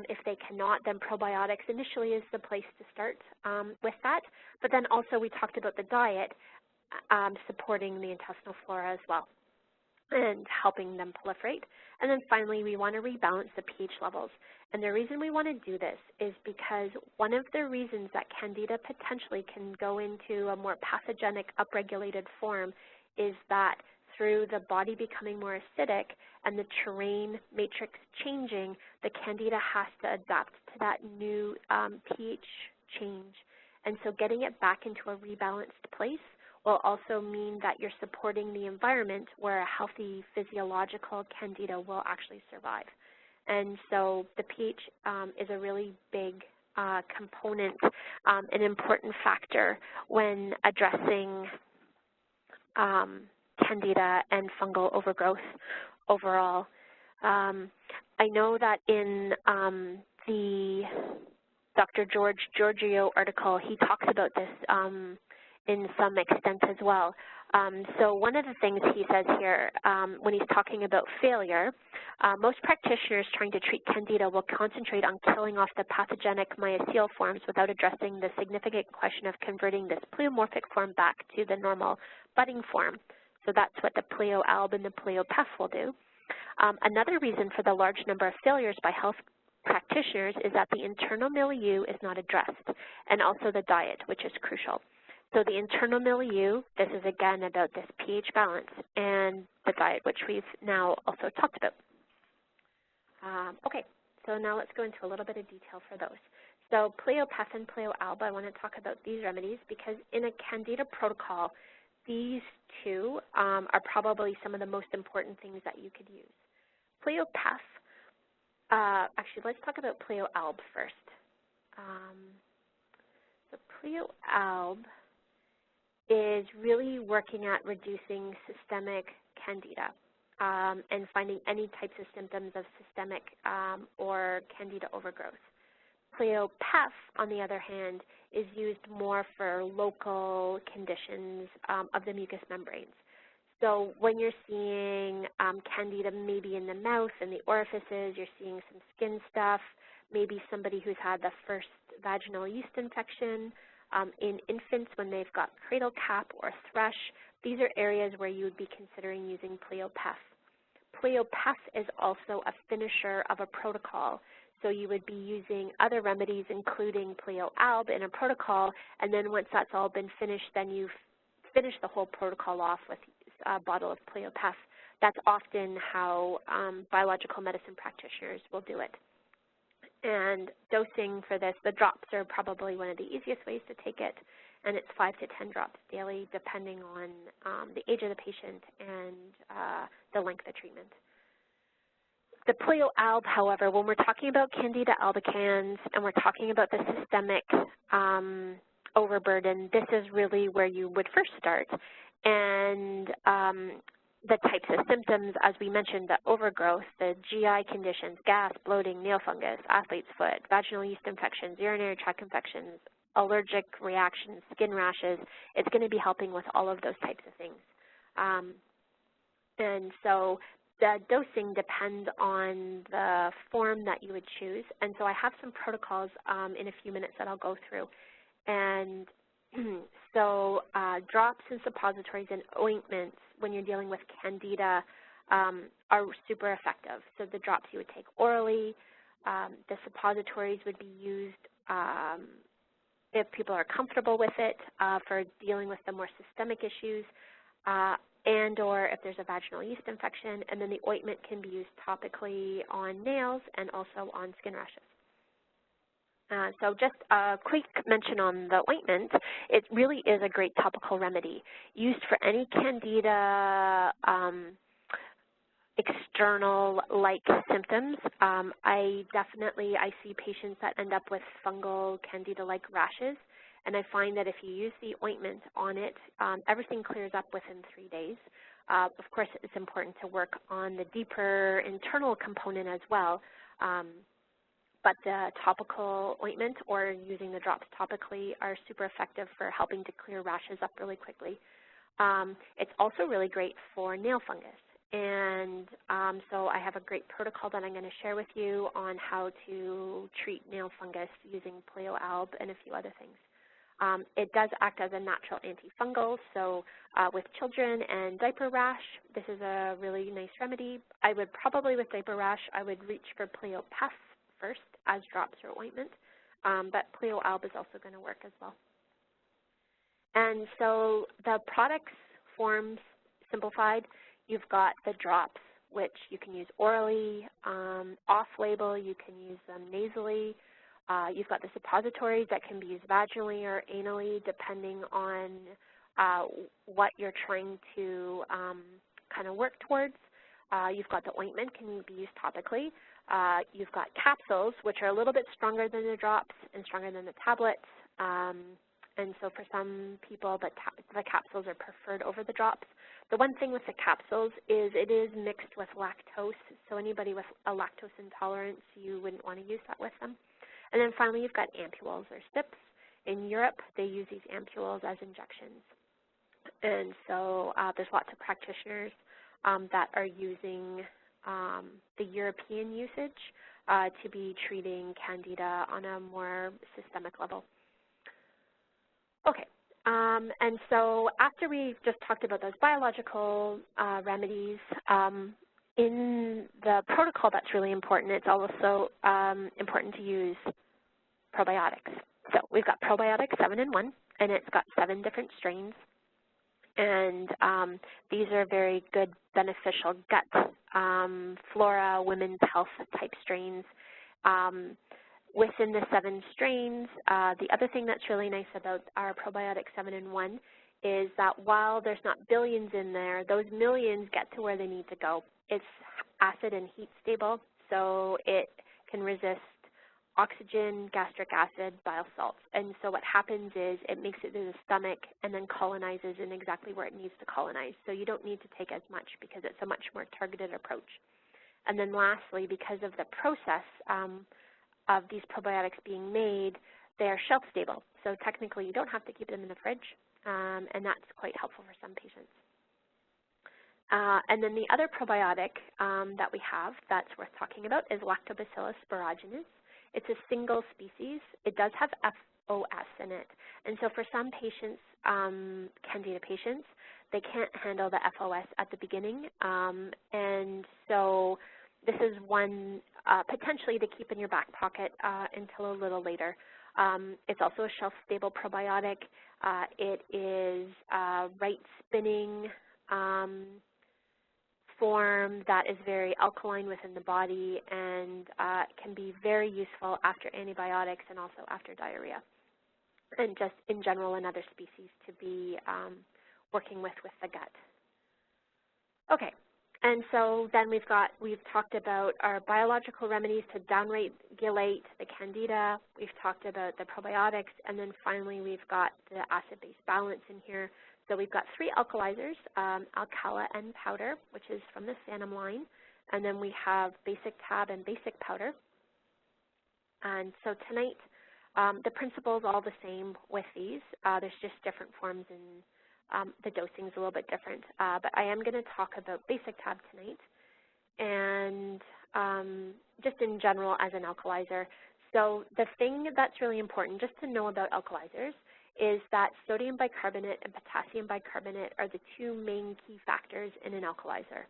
If they cannot, then probiotics initially is the place to start with that. But then also we talked about the diet supporting the intestinal flora as well and helping them proliferate. And then finally, we want to rebalance the pH levels. And the reason we want to do this is because one of the reasons that Candida potentially can go into a more pathogenic upregulated form is that through the body becoming more acidic and the terrain matrix changing, the Candida has to adapt to that new pH change. And so getting it back into a rebalanced place will also mean that you're supporting the environment where a healthy physiological Candida will actually survive. And so the pH is a really big component, an important factor when addressing Candida and fungal overgrowth overall. I know that in the Dr. George Giorgio article, he talks about this in some extent as well. So one of the things he says here when he's talking about failure, most practitioners trying to treat Candida will concentrate on killing off the pathogenic mycelial forms without addressing the significant question of converting this pleomorphic form back to the normal budding form. So that's what the pleoalb and the pleopef will do. Another reason for the large number of failures by health practitioners is that the internal milieu is not addressed, and also the diet, which is crucial. So the internal milieu, this is again about this pH balance, and the diet, which we've now also talked about. Okay, so now let's go into a little bit of detail for those. So pleopef and pleoalb, I want to talk about these remedies because in a Candida protocol, these two are probably some of the most important things that you could use. Pleopef, actually, let's talk about pleoalb first. So pleoalb is really working at reducing systemic Candida and finding any types of symptoms of systemic or Candida overgrowth. Pleopef, on the other hand, is used more for local conditions of the mucous membranes. So when you're seeing Candida maybe in the mouth and the orifices, you're seeing some skin stuff, maybe somebody who's had the first vaginal yeast infection, in infants when they've got cradle cap or thrush, these are areas where you would be considering using pleopef. Pleopef is also a finisher of a protocol. So you would be using other remedies, including pleoalb, in a protocol, and then once that's all been finished, then you finish the whole protocol off with a bottle of pleopef. That's often how biological medicine practitioners will do it. And dosing for this, the drops are probably one of the easiest ways to take it, and it's 5 to 10 drops daily, depending on the age of the patient and the length of treatment. The pleoalb, however, when we're talking about Candida albicans and we're talking about the systemic overburden, this is really where you would first start. And the types of symptoms, as we mentioned, the overgrowth, the GI conditions, gas, bloating, nail fungus, athlete's foot, vaginal yeast infections, urinary tract infections, allergic reactions, skin rashes, it's going to be helping with all of those types of things. And so the dosing depends on the form that you would choose. And so I have some protocols in a few minutes that I'll go through. And so drops and suppositories and ointments when you're dealing with Candida are super effective. So the drops you would take orally. The suppositories would be used if people are comfortable with it for dealing with the more systemic issues and or if there's a vaginal yeast infection. And then the ointment can be used topically on nails and also on skin rashes. So just a quick mention on the ointment. It really is a great topical remedy used for any Candida external-like symptoms. I see patients that end up with fungal Candida-like rashes, and I find that if you use the ointment on it, everything clears up within 3 days. Of course, it's important to work on the deeper internal component as well, but the topical ointment or using the drops topically are super effective for helping to clear rashes up really quickly. It's also really great for nail fungus. And so I have a great protocol that I'm going to share with you on how to treat nail fungus using Pleo-Alb and a few other things. It does act as a natural antifungal, so with children and diaper rash, this is a really nice remedy. I would probably, with diaper rash, I would reach for Pleo-Puff first as drops or ointment, but Pleo-Alb is also going to work as well. And so the products forms simplified. You've got the drops, which you can use orally, off-label, you can use them nasally. You've got the suppositories that can be used vaginally or anally, depending on what you're trying to kind of work towards. You've got the ointment, can be used topically. You've got capsules, which are a little bit stronger than the drops and stronger than the tablets. And so for some people, the capsules are preferred over the drops. The one thing with the capsules is it is mixed with lactose, so anybody with a lactose intolerance, you wouldn't want to use that with them. And then finally, you've got ampules or sips. In Europe, they use these ampules as injections. And so there's lots of practitioners that are using the European usage to be treating Candida on a more systemic level. Okay, and so after we just talked about those biological remedies, in the protocol that's really important, it's also important to use probiotics. So we've got probiotic 7-in-1, and it's got 7 different strains. And these are very good, beneficial gut, flora, women's health type strains. Within the 7 strains, the other thing that's really nice about our probiotic 7-in-1 is that while there's not billions in there, those millions get to where they need to go. It's acid and heat stable, so it can resist oxygen, gastric acid, bile salts. And so what happens is it makes it to the stomach and then colonizes in exactly where it needs to colonize. So you don't need to take as much because it's a much more targeted approach. And then lastly, because of the process of these probiotics being made, they're shelf stable. So technically you don't have to keep them in the fridge, and that's quite helpful for some patients. And then the other probiotic that we have that's worth talking about is Lactobacillus sporogenes. It's a single species. It does have FOS in it. And so for some patients, Candida patients, they can't handle the FOS at the beginning. And so this is one potentially to keep in your back pocket until a little later. It's also a shelf-stable probiotic. It is right spinning form that is very alkaline within the body and can be very useful after antibiotics and also after diarrhea, and just in general another species to be working with the gut. Okay, and so then we've talked about our biological remedies to downregulate the Candida. We've talked about the probiotics, and then finally we've got the acid-base balance in here. So we've got 3 alkalizers, Alcala and powder, which is from the Sanum line, and then we have basic tab and basic powder. And so tonight, the principle is all the same with these. There's just different forms, and the dosing is a little bit different. But I am going to talk about basic tab tonight, and just in general as an alkalizer. So the thing that's really important just to know about alkalizers is that sodium bicarbonate and potassium bicarbonate are the 2 main key factors in an alkalizer.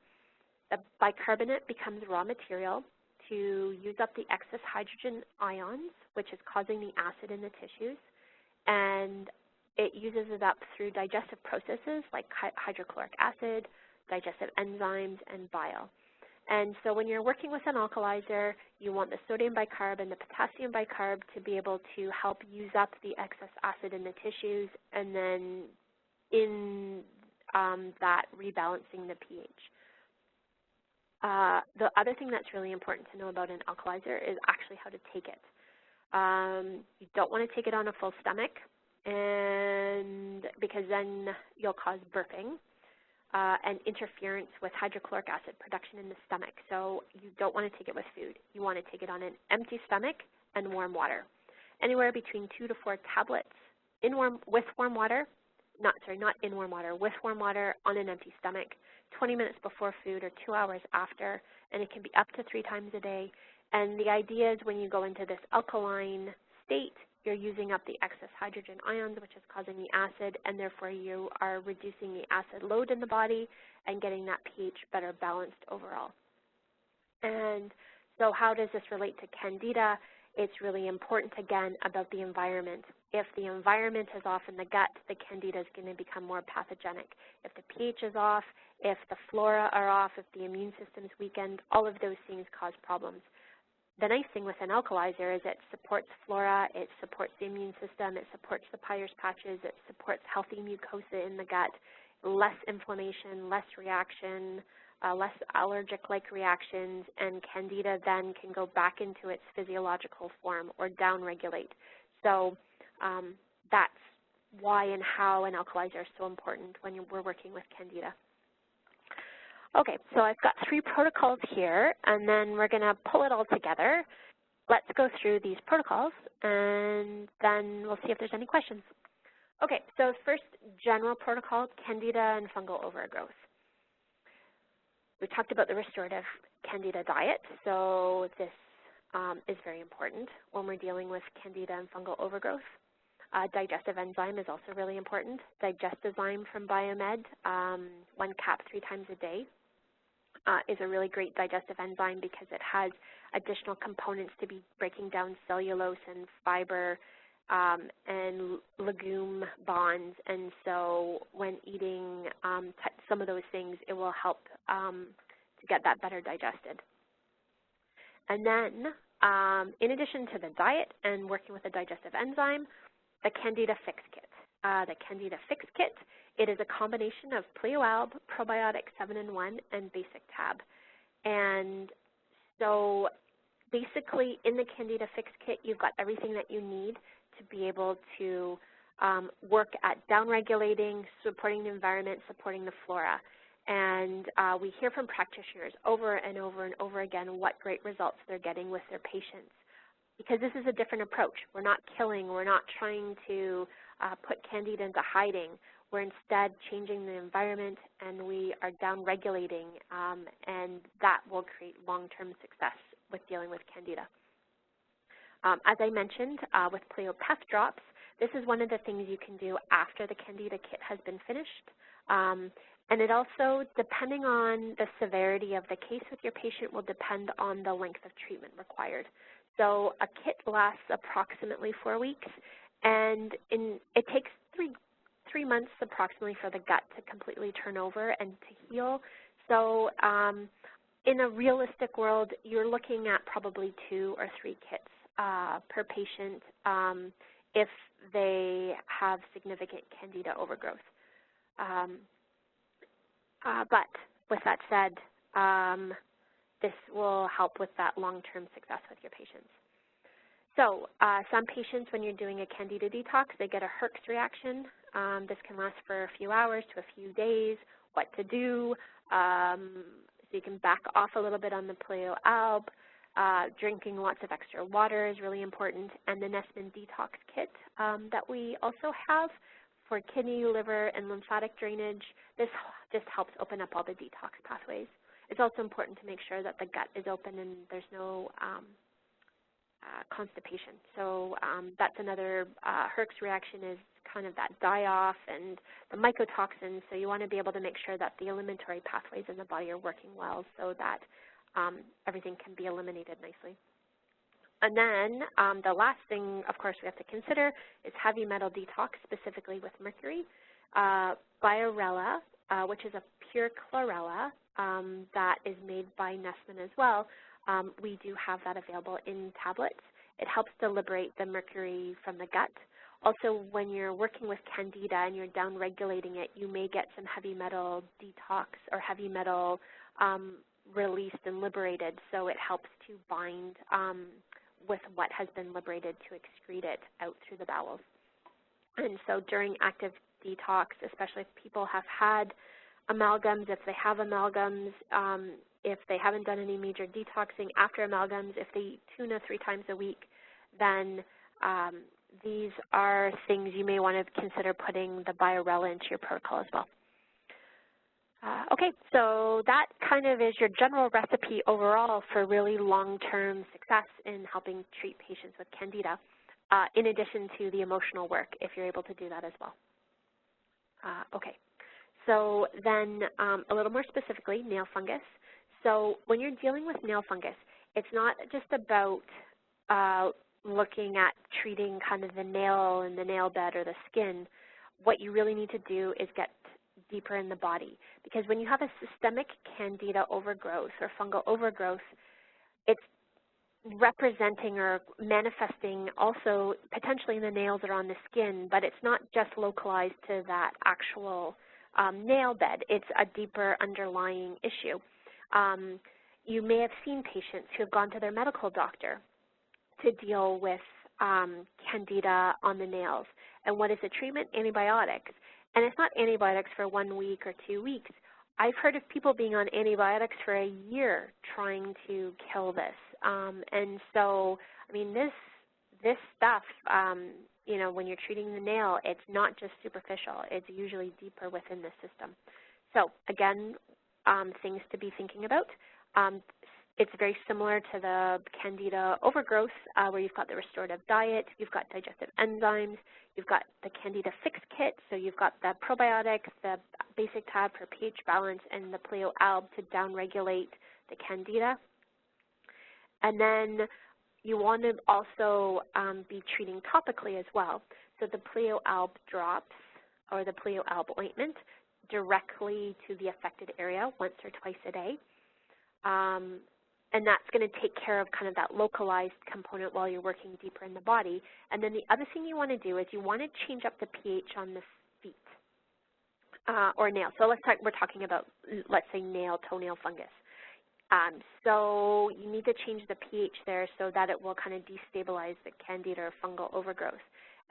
The bicarbonate becomes raw material to use up the excess hydrogen ions, which is causing the acid in the tissues, and it uses it up through digestive processes like hydrochloric acid, digestive enzymes, and bile. And so when you're working with an alkalizer, you want the sodium bicarb and the potassium bicarb to be able to help use up the excess acid in the tissues, and then in that rebalancing the pH. The other thing that's really important to know about an alkalizer is actually how to take it. You don't want to take it on a full stomach, and because then you'll cause burping and interference with hydrochloric acid production in the stomach. So you don't want to take it with food. You want to take it on an empty stomach and warm water. Anywhere between 2 to 4 tablets with warm water, not in warm water, with warm water on an empty stomach, 20 minutes before food or 2 hours after, and it can be up to 3 times a day. And the idea is when you go into this alkaline state, you're using up the excess hydrogen ions, which is causing the acid, and therefore you are reducing the acid load in the body and getting that pH better balanced overall. And so how does this relate to Candida? It's really important, again, about the environment. If the environment is off in the gut, the Candida is going to become more pathogenic. If the pH is off, if the flora are off, if the immune system is weakened, all of those things cause problems. The nice thing with an alkalizer is it supports flora, it supports the immune system, it supports the Peyer's patches, it supports healthy mucosa in the gut, less inflammation, less reaction, less allergic-like reactions, and Candida then can go back into its physiological form or downregulate. So that's why and how an alkalizer is so important when we're working with Candida. Okay, so I've got 3 protocols here, and then we're going to pull it all together. Let's go through these protocols, and then we'll see if there's any questions. Okay, so first general protocol, Candida and fungal overgrowth. We talked about the restorative Candida diet, so this is very important when we're dealing with Candida and fungal overgrowth. Digestive enzyme is also really important. Digestozyme from Biomed, 1 cap 3 times a day, is a really great digestive enzyme because it has additional components to be breaking down cellulose and fiber and legume bonds. And so when eating some of those things, it will help to get that better digested. And then in addition to the diet and working with a digestive enzyme, the Candida Fix Kit. The Candida Fix Kit, it is a combination of Pleoalb, Probiotic 7-in-1, and Basic Tab. And so basically in the Candida Fix Kit, you've got everything that you need to be able to work at downregulating, supporting the environment, supporting the flora. And we hear from practitioners over and over and over again what great results they're getting with their patients. Because this is a different approach. We're not killing, we're not trying to put Candida into hiding. We're instead changing the environment, and we are down-regulating, and that will create long-term success with dealing with Candida. As I mentioned, with Pleopeth drops, this is one of the things you can do after the Candida kit has been finished. And it also, depending on the severity of the case with your patient, will depend on the length of treatment required. So a kit lasts approximately 4 weeks, and it takes three months approximately for the gut to completely turn over and to heal. So in a realistic world, you're looking at probably 2 or 3 kits per patient if they have significant Candida overgrowth. But with that said, this will help with that long-term success with your patients. So some patients, when you're doing a Candida detox, they get a Herx reaction. This can last for a few hours to a few days. What to do? So you can back off a little bit on the Pleoalb. Drinking lots of extra water is really important. And the Nessman Detox Kit that we also have for kidney, liver, and lymphatic drainage. This just helps open up all the detox pathways. It's also important to make sure that the gut is open and there's no constipation. So that's another Herx reaction is kind of that die-off and the mycotoxins. So you want to be able to make sure that the eliminatory pathways in the body are working well so that everything can be eliminated nicely. And then the last thing, of course, we have to consider is heavy metal detox, specifically with mercury. Biorella, which is a pure chlorella that is made by Nessman as well, we do have that available in tablets. It helps to liberate the mercury from the gut. Also, when you're working with Candida and you're down-regulating it, you may get some heavy metal detox or heavy metal released and liberated, so it helps to bind with what has been liberated to excrete it out through the bowels. And so during active detox, especially if people have had amalgams, if they have amalgams, if they haven't done any major detoxing after amalgams, if they eat tuna 3 times a week, then these are things you may want to consider putting the Biorella into your protocol as well. Okay, so that kind of is your general recipe overall for really long-term success in helping treat patients with Candida, in addition to the emotional work, if you're able to do that as well. Okay, so then a little more specifically, nail fungus. So when you're dealing with nail fungus, it's not just about looking at treating kind of the nail and the nail bed or the skin. What you really need to do is get deeper in the body, because when you have a systemic Candida overgrowth or fungal overgrowth, it's representing or manifesting also potentially in the nails or on the skin, but it's not just localized to that actual nail bed. It's a deeper underlying issue. You may have seen patients who have gone to their medical doctor to deal with Candida on the nails. And what is the treatment? Antibiotics. And it's not antibiotics for 1 week or 2 weeks. I've heard of people being on antibiotics for a year trying to kill this. And so, I mean, this stuff, you know, when you're treating the nail, it's not just superficial. It's usually deeper within the system. So, again, things to be thinking about. It's very similar to the Candida overgrowth, where you've got the restorative diet, you've got digestive enzymes, you've got the Candida Fix Kit, so you've got the probiotics, the basic tab for pH balance, and the Pleo-Alb to downregulate the Candida. And then you want to also be treating topically as well. So the Pleo-Alb drops or the Pleo-Alb ointment directly to the affected area once or twice a day. And that's going to take care of kind of that localized component while you're working deeper in the body. And then the other thing you want to do is you want to change up the pH on the feet or nail. So we're talking about, let's say, nail, toenail fungus. So you need to change the pH there so that it will kind of destabilize the Candida or fungal overgrowth.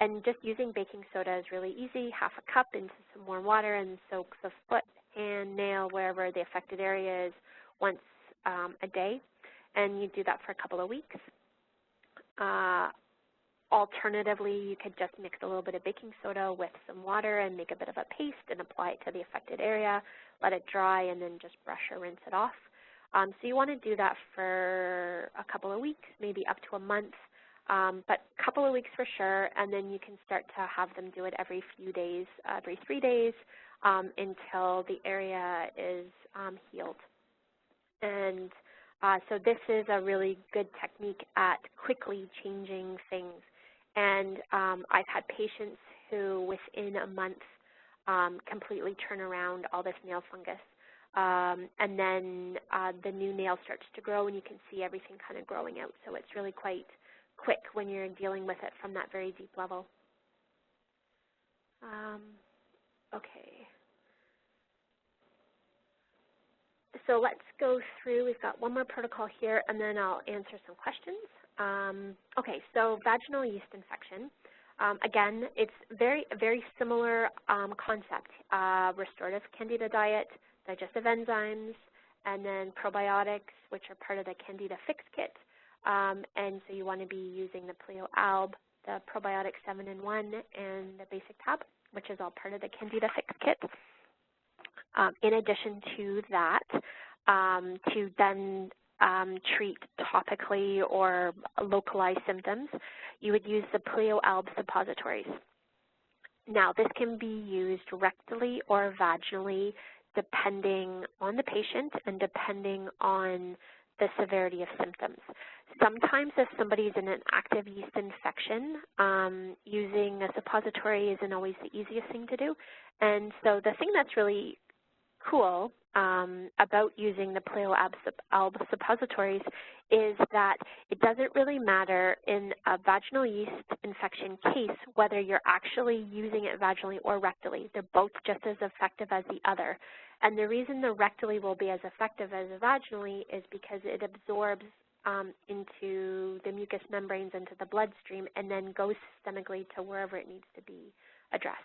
And just using baking soda is really easy, half a cup into some warm water, and soaks the foot, hand, nail, wherever the affected area is once a day, and you do that for a couple of weeks. Alternatively, you could just mix a little bit of baking soda with some water and make a bit of a paste and apply it to the affected area, let it dry, and then just brush or rinse it off. So you want to do that for a couple of weeks, maybe up to a month, but a couple of weeks for sure, and then you can start to have them do it every few days, every 3 days, until the area is healed. And so this is a really good technique at quickly changing things. And I've had patients who within a month completely turn around all this nail fungus. And then the new nail starts to grow, and you can see everything kind of growing out. So it's really quite quick when you're dealing with it from that very deep level. Okay. So let's go through. We've got one more protocol here, and then I'll answer some questions. Okay, so vaginal yeast infection. Again, it's very similar concept. Restorative Candida diet, digestive enzymes, and then probiotics, which are part of the Candida Fix Kit. And so you want to be using the Pleo-Alb, the probiotic 7-in-1, and the basic tab, which is all part of the Candida Fix Kit. In addition to that, to then treat topically or localized symptoms, you would use the Pleo-Alb suppositories. Now, this can be used rectally or vaginally depending on the patient and depending on the severity of symptoms. Sometimes if somebody's in an active yeast infection, using a suppository isn't always the easiest thing to do. And so the thing that's really cool about using the Pleo-Alb suppositories is that it doesn't really matter in a vaginal yeast infection case whether you're actually using it vaginally or rectally. They're both just as effective as the other. And the reason the rectally will be as effective as the vaginally is because it absorbs into the mucous membranes into the bloodstream and then goes systemically to wherever it needs to be. addressed.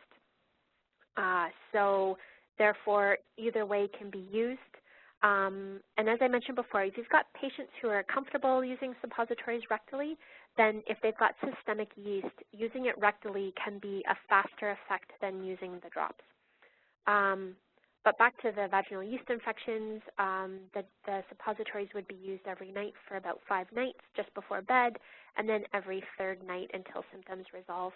So therefore, either way can be used. And as I mentioned before, if you've got patients who are comfortable using suppositories rectally, then if they've got systemic yeast, using it rectally can be a faster effect than using the drops. But back to the vaginal yeast infections, the suppositories would be used every night for about 5 nights just before bed, and then every 3rd night until symptoms resolve.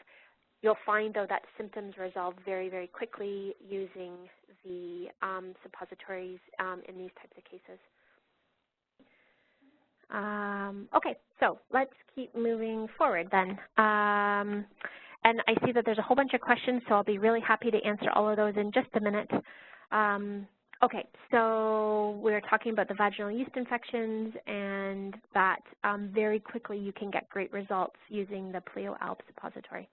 You'll find, though, that symptoms resolve very, very quickly using the suppositories in these types of cases. Okay, so let's keep moving forward then. And I see that there's a whole bunch of questions, so I'll be really happy to answer all of those in just a minute. Okay, so we're talking about the vaginal yeast infections and that very quickly you can get great results using the Pleo-Alb suppository.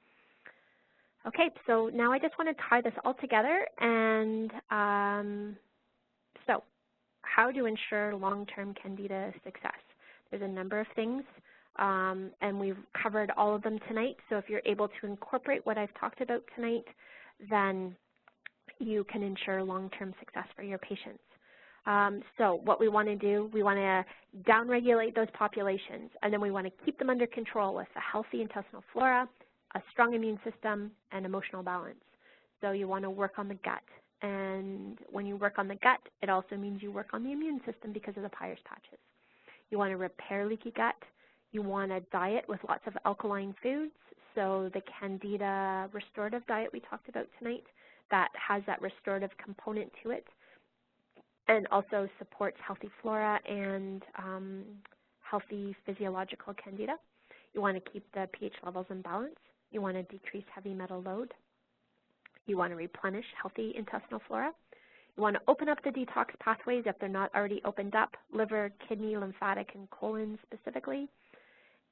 Okay, so now I just want to tie this all together, and so how to ensure long-term Candida success. There's a number of things, and we've covered all of them tonight, so if you're able to incorporate what I've talked about tonight, then you can ensure long-term success for your patients. So what we want to do, we want to downregulate those populations, and then we want to keep them under control with a healthy intestinal flora, a strong immune system, and emotional balance. So you want to work on the gut. And when you work on the gut, it also means you work on the immune system because of the Peyer's patches. You want to repair leaky gut. You want a diet with lots of alkaline foods. So the Candida restorative diet we talked about tonight, that has that restorative component to it and also supports healthy flora and healthy physiological Candida. You want to keep the pH levels in balance. You want to decrease heavy metal load. You want to replenish healthy intestinal flora. You want to open up the detox pathways if they're not already opened up, liver, kidney, lymphatic, and colon specifically.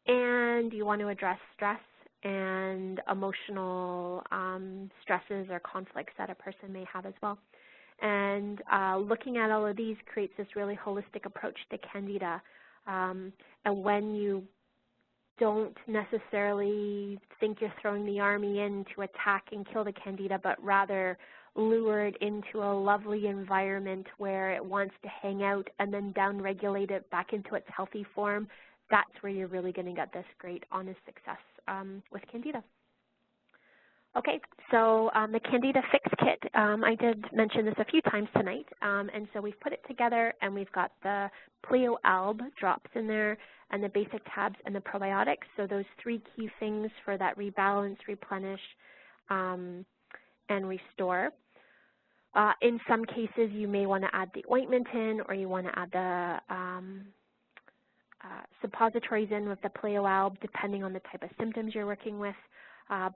And you want to address stress and emotional stresses or conflicts that a person may have as well. And looking at all of these creates this really holistic approach to Candida. And when you don't necessarily think you're throwing the army in to attack and kill the Candida, but rather lure it into a lovely environment where it wants to hang out and then downregulate it back into its healthy form, that's where you're really going to get this great, honest success with Candida. Okay, so the Candida Fix Kit, I did mention this a few times tonight, and so we've put it together and we've got the Pleo-Alb drops in there and the basic tabs and the probiotics, so those 3 key things for that rebalance, replenish, and restore. In some cases, you may want to add the ointment in, or you want to add the suppositories in with the Pleo-Alb, depending on the type of symptoms you're working with.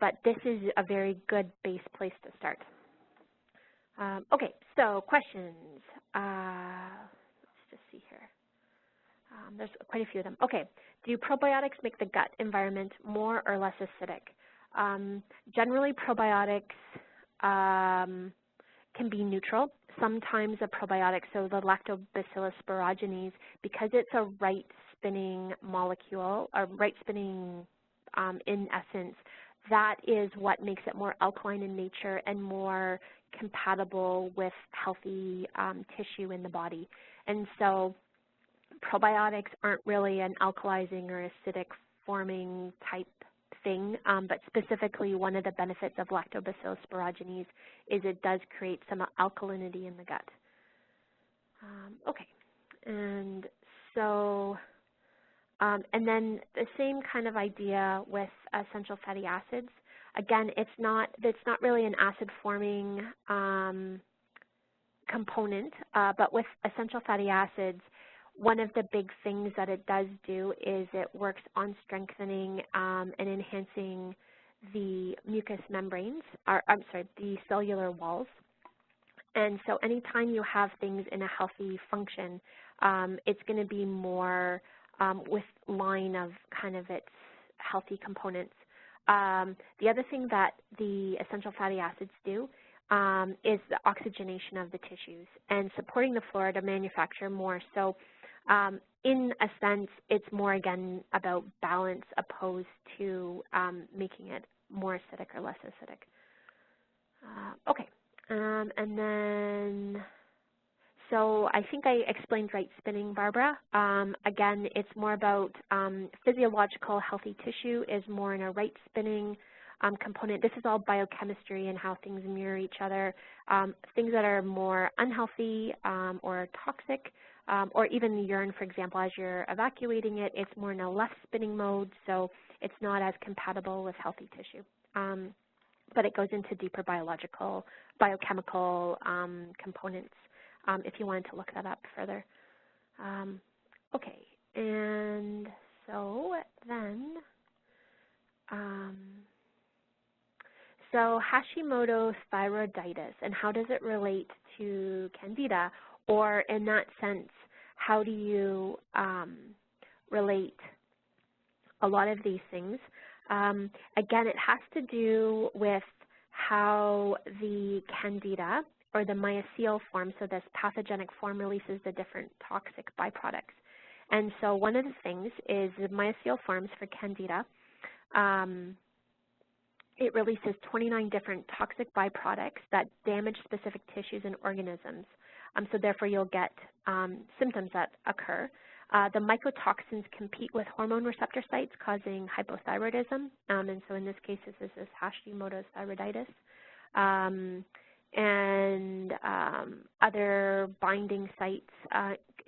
But this is a very good base place to start. Okay, so questions. Let's just see here. There's quite a few of them. Okay, do probiotics make the gut environment more or less acidic? Generally, probiotics can be neutral. Sometimes a probiotic, so the lactobacillus sporogenes, because it's a right-spinning molecule, or right-spinning in essence, that is what makes it more alkaline in nature and more compatible with healthy tissue in the body. And so probiotics aren't really an alkalizing or acidic forming type thing, but specifically one of the benefits of lactobacillus sporogenes is it does create some alkalinity in the gut. Okay, and so and then the same kind of idea with essential fatty acids. Again, it's not really an acid-forming component, but with essential fatty acids, one of the big things that it does do is it works on strengthening and enhancing the mucous membranes, or the cellular walls. And so anytime you have things in a healthy function, it's going to be more with line of kind of its healthy components. The other thing that the essential fatty acids do is the oxygenation of the tissues and supporting the flora to manufacture more. So in a sense, it's more, again, about balance opposed to making it more acidic or less acidic. Okay, and then, so I think I explained right spinning, Barbara. Again, it's more about physiological healthy tissue is more in a right spinning component. This is all biochemistry and how things mirror each other. Things that are more unhealthy or toxic, or even the urine, for example, as you're evacuating it, it's more in a left spinning mode, so it's not as compatible with healthy tissue. But it goes into deeper biochemical components if you wanted to look that up further. Okay, and so then, so Hashimoto's thyroiditis, and how does it relate to Candida? Or in that sense, how do you relate a lot of these things? Again, it has to do with how the Candida, or the mycelial form, so this pathogenic form releases the different toxic byproducts. And so one of the things is the mycelial forms for Candida, it releases 29 different toxic byproducts that damage specific tissues and organisms. So therefore you'll get symptoms that occur. The mycotoxins compete with hormone receptor sites, causing hypothyroidism, and so in this case this is Hashimoto's thyroiditis. And other binding sites,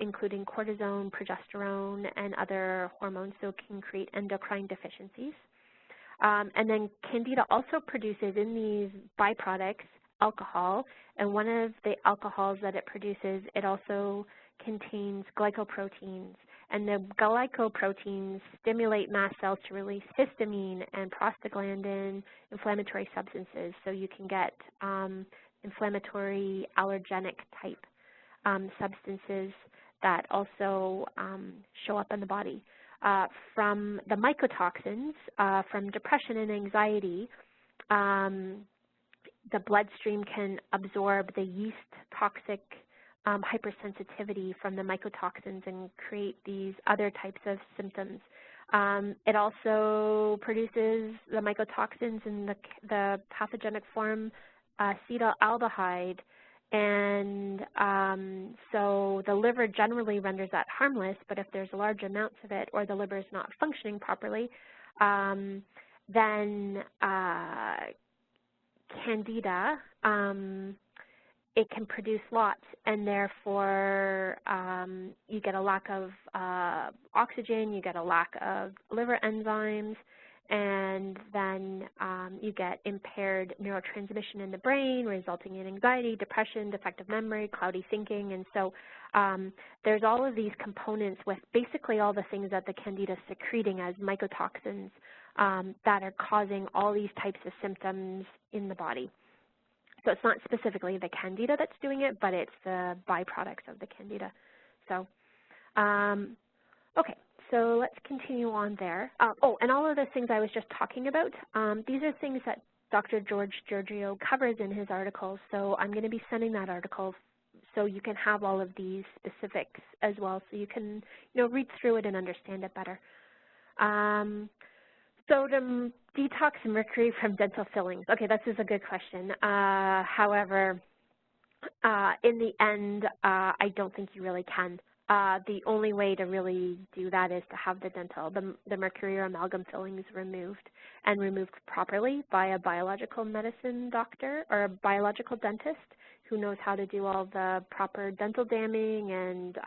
including cortisone, progesterone, and other hormones, so it can create endocrine deficiencies. And then Candida also produces in these byproducts alcohol, and one of the alcohols that it produces, it also contains glycoproteins, and the glycoproteins stimulate mast cells to release histamine and prostaglandin, inflammatory substances, so you can get inflammatory allergenic type substances that also show up in the body. From the mycotoxins, from depression and anxiety, the bloodstream can absorb the yeast toxic hypersensitivity from the mycotoxins and create these other types of symptoms. It also produces the mycotoxins in the pathogenic form acetaldehyde, and so the liver generally renders that harmless, but if there's large amounts of it or the liver is not functioning properly, then Candida, it can produce lots, and therefore you get a lack of oxygen, you get a lack of liver enzymes, and then you get impaired neurotransmission in the brain, resulting in anxiety, depression, defective memory, cloudy thinking. And so there's all of these components with basically all the things that the Candida is secreting as mycotoxins that are causing all these types of symptoms in the body. So it's not specifically the Candida that's doing it, but it's the byproducts of the Candida. So, okay. So let's continue on there. Oh, and all of the things I was just talking about, these are things that Dr. George Giorgio covers in his articles. So I'm going to be sending that article so you can have all of these specifics as well, so you can, read through it and understand it better. So to detox mercury from dental fillings. Okay, this is a good question. However, in the end, I don't think you really can. The only way to really do that is to have the mercury or amalgam fillings removed, and removed properly by a biological medicine doctor or a biological dentist who knows how to do all the proper dental damming and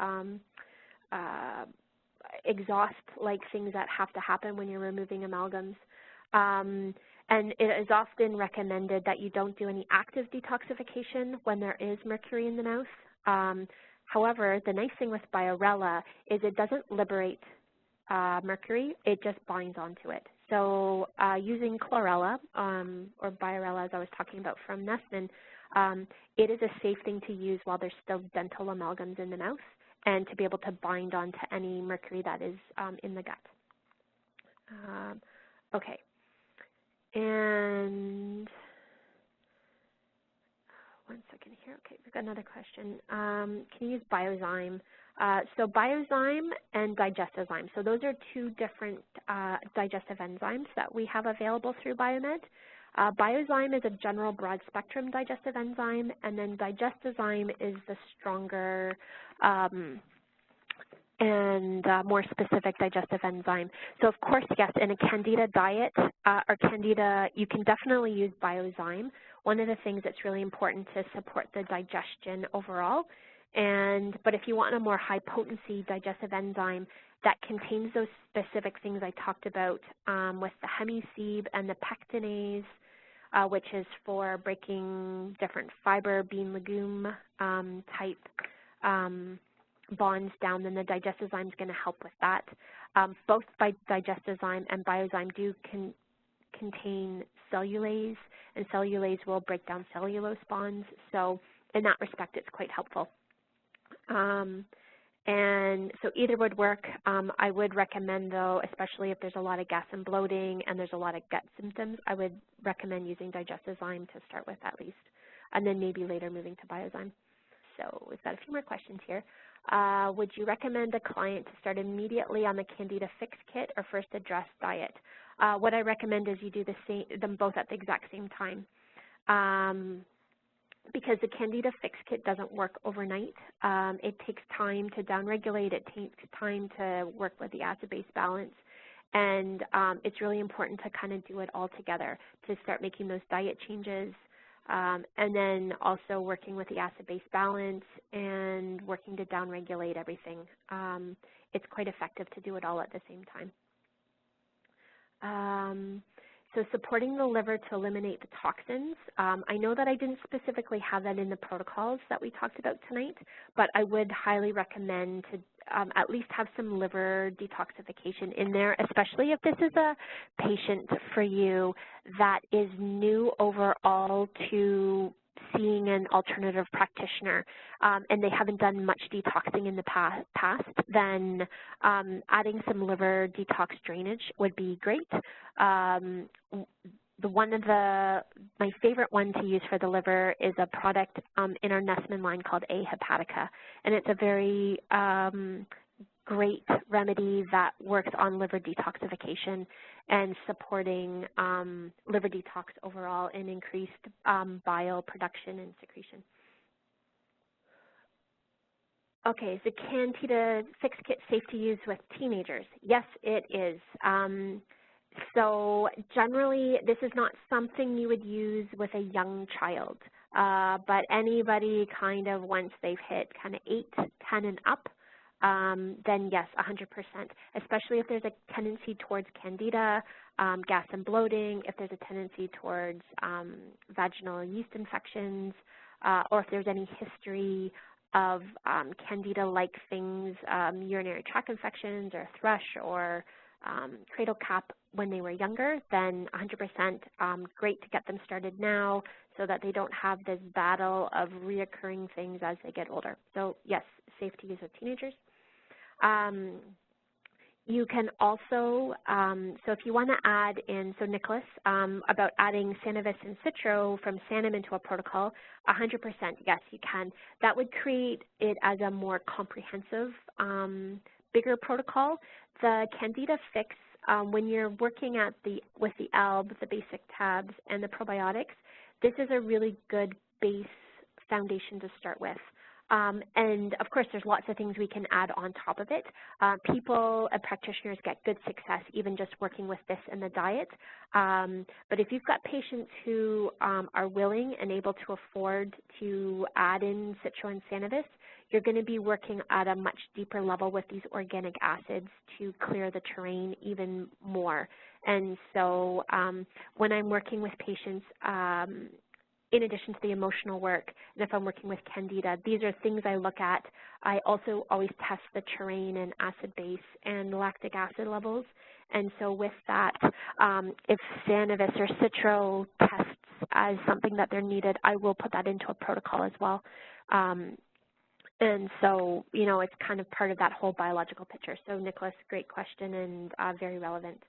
exhaust-like things that have to happen when you're removing amalgams. And it is often recommended that you don't do any active detoxification when there is mercury in the mouth. However, the nice thing with Biorella is it doesn't liberate mercury, it just binds onto it. So using chlorella, or Biorella as I was talking about from Nessman, it is a safe thing to use while there's still dental amalgams in the mouth, and to be able to bind onto any mercury that is in the gut. Okay, and one second here. Okay, we've got another question. Can you use Biozyme? So Biozyme and Digestazyme. So those are two different digestive enzymes that we have available through Biomed. Biozyme is a general broad-spectrum digestive enzyme, and then Digestozyme is the stronger and more specific digestive enzyme. So of course, yes, in a Candida diet or Candida, you can definitely use Biozyme. One of the things that's really important to support the digestion overall. But if you want a more high potency digestive enzyme that contains those specific things I talked about with the hemiseed and the pectinase, which is for breaking different fiber, bean, legume type bonds down, then the Digestozyme is going to help with that. Both Digestozyme and Biozyme do contain cellulase, and cellulase will break down cellulose bonds. So in that respect, it's quite helpful. And so either would work. I would recommend, though, especially if there's a lot of gas and bloating and there's a lot of gut symptoms, I would recommend using Digestozyme to start with at least, and then maybe later moving to Biozyme. So we've got a few more questions here. Would you recommend a client to start immediately on the Candida Fix Kit or first address diet? What I recommend is you do them both at the exact same time. Because the Candida Fix Kit doesn't work overnight. It takes time to downregulate. It takes time to work with the acid-base balance. And it's really important to kind of do it all together, to start making those diet changes, and then also working with the acid-base balance and working to downregulate everything. It's quite effective to do it all at the same time. So supporting the liver to eliminate the toxins. I know that I didn't specifically have that in the protocols that we talked about tonight, but I would highly recommend to at least have some liver detoxification in there, especially if this is a patient for you that is new overall to seeing an alternative practitioner and they haven't done much detoxing in the past, then adding some liver detox drainage would be great. My favorite one to use for the liver is a product in our Nessman line called A. hepatica, and it's a very great remedy that works on liver detoxification and supporting liver detox overall and increased bile production and secretion. Okay, is the Candida Fix Kit safe to use with teenagers? Yes, it is. So generally, this is not something you would use with a young child, but anybody kind of once they've hit kind of 8, 10 and up, then yes, 100%, especially if there's a tendency towards Candida, gas and bloating, if there's a tendency towards vaginal yeast infections, or if there's any history of Candida-like things, urinary tract infections or thrush or cradle cap when they were younger, then 100% great to get them started now so that they don't have this battle of reoccurring things as they get older. So yes, safe to use with teenagers. You can also, so if you want to add in, so Nicholas, about adding Sanavis and Citro from Sanum into a protocol, 100% yes, you can. That would create it as a more comprehensive, bigger protocol. The Candida Fix, when you're working at with the ALB, the basic tabs, and the probiotics, this is a really good base foundation to start with. And of course, there's lots of things we can add on top of it. People and practitioners get good success even just working with this in the diet. But if you've got patients who are willing and able to afford to add in Citro and Sanavis, you're going to be working at a much deeper level with these organic acids to clear the terrain even more. And so when I'm working with patients, in addition to the emotional work, and if I'm working with Candida, these are things I look at. I also always test the terrain and acid base and lactic acid levels. And so with that, if Sanavis or Citro tests as something that they're needed, I will put that into a protocol as well. And so, you know, it's kind of part of that whole biological picture. So Nicholas, great question and very relevant.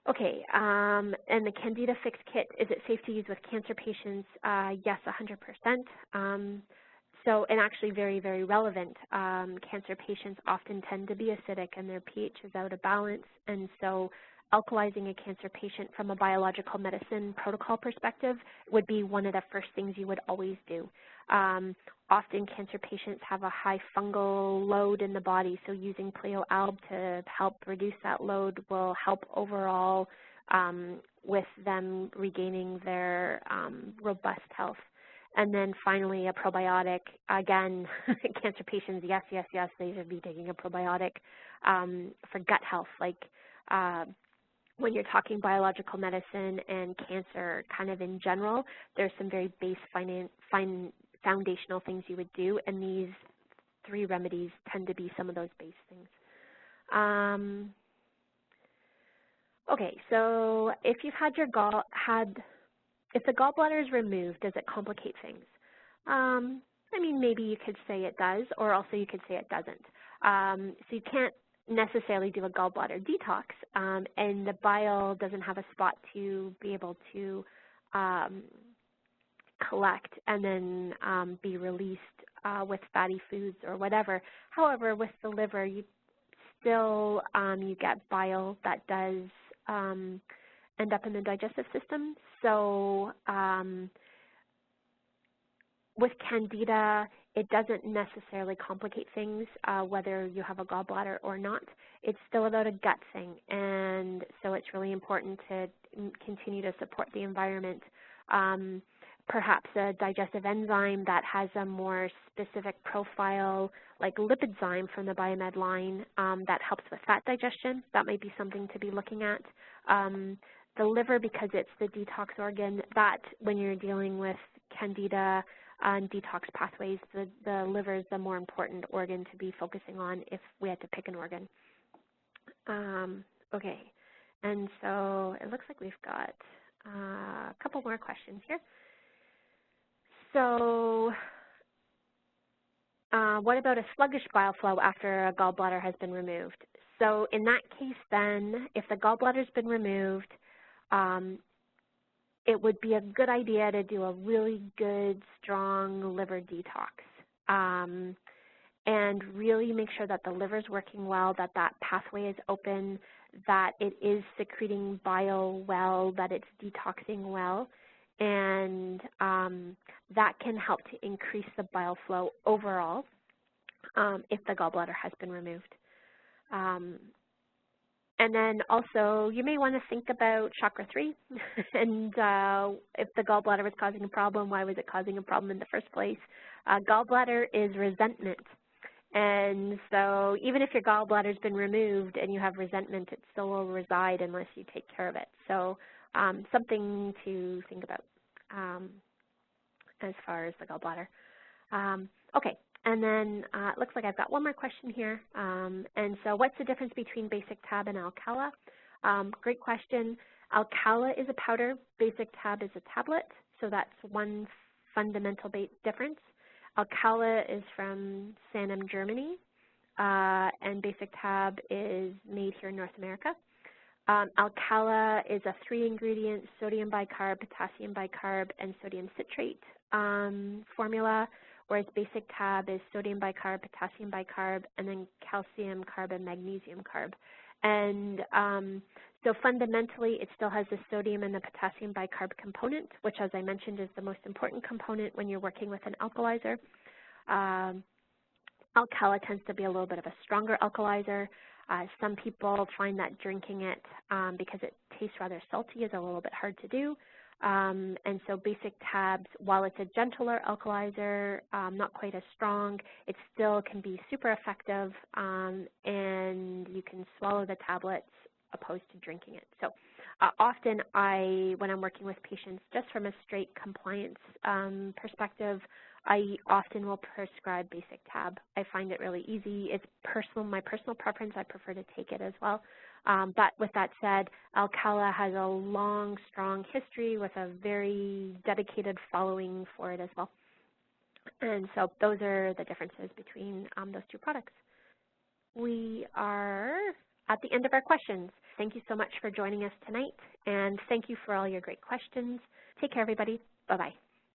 Okay, and the Candida Fix Kit, is it safe to use with cancer patients? Yes, 100%. So, and actually very, very relevant. Cancer patients often tend to be acidic and their pH is out of balance. And so alkalizing a cancer patient from a biological medicine protocol perspective would be one of the first things you would always do. Often cancer patients have a high fungal load in the body, so using Pleo-Alb to help reduce that load will help overall with them regaining their robust health. And then finally, a probiotic. Again, cancer patients, yes, yes, yes, they should be taking a probiotic for gut health. Like when you're talking biological medicine and cancer kind of in general, there's some very base foundational things you would do, and these 3 remedies tend to be some of those base things. Okay, so if you've had your if the gallbladder is removed, does it complicate things? I mean, maybe you could say it does, or also you could say it doesn't. So you can't necessarily do a gallbladder detox, and the bile doesn't have a spot to be able to collect and then be released with fatty foods or whatever. However, with the liver, you still you get bile that does end up in the digestive system. So with Candida, it doesn't necessarily complicate things whether you have a gallbladder or not. It's still about a gut thing, and so it's really important to continue to support the environment. Perhaps a digestive enzyme that has a more specific profile, like lipidzyme from the Biomed line, that helps with fat digestion. That might be something to be looking at. The liver, because it's the detox organ, that when you're dealing with Candida and detox pathways, the liver is the more important organ to be focusing on if we had to pick an organ. Okay, and so it looks like we've got a couple more questions here. So what about a sluggish bile flow after a gallbladder has been removed? So in that case then, if the gallbladder's been removed, it would be a good idea to do a really good, strong liver detox and really make sure that the liver's working well, that that pathway is open, that it is secreting bile well, that it's detoxing well, and that can help to increase the bile flow overall if the gallbladder has been removed. And then also, you may want to think about chakra 3, and if the gallbladder was causing a problem, why was it causing a problem in the first place? Gallbladder is resentment, and so even if your gallbladder's been removed and you have resentment, it still will reside unless you take care of it. So something to think about as far as the gallbladder. Okay. And then it looks like I've got one more question here. And so what's the difference between basic tab and Alcala? Great question. Alcala is a powder. Basic tab is a tablet. So that's one fundamental difference. Alcala is from Sanum, Germany. And basic tab is made here in North America. Alcala is a 3-ingredient sodium bicarb, potassium bicarb, and sodium citrate formula, whereas basic tab is sodium bicarb, potassium bicarb, and then calcium carb and magnesium carb. And so fundamentally, it still has the sodium and the potassium bicarb component, which, as I mentioned, is the most important component when you're working with an alkalizer. Alcala tends to be a little bit of a stronger alkalizer. Some people find that drinking it, because it tastes rather salty, is a little bit hard to do. And so basic tabs, while it's a gentler alkalizer, not quite as strong, it still can be super effective, and you can swallow the tablets opposed to drinking it. So often when I'm working with patients, just from a straight compliance perspective, I often will prescribe basic tab. I find it really easy. It's my personal preference. I prefer to take it as well. But with that said, Alcala has a long, strong history with a very dedicated following for it as well. And so those are the differences between those two products. We are at the end of our questions. Thank you so much for joining us tonight, and thank you for all your great questions. Take care, everybody. Bye-bye.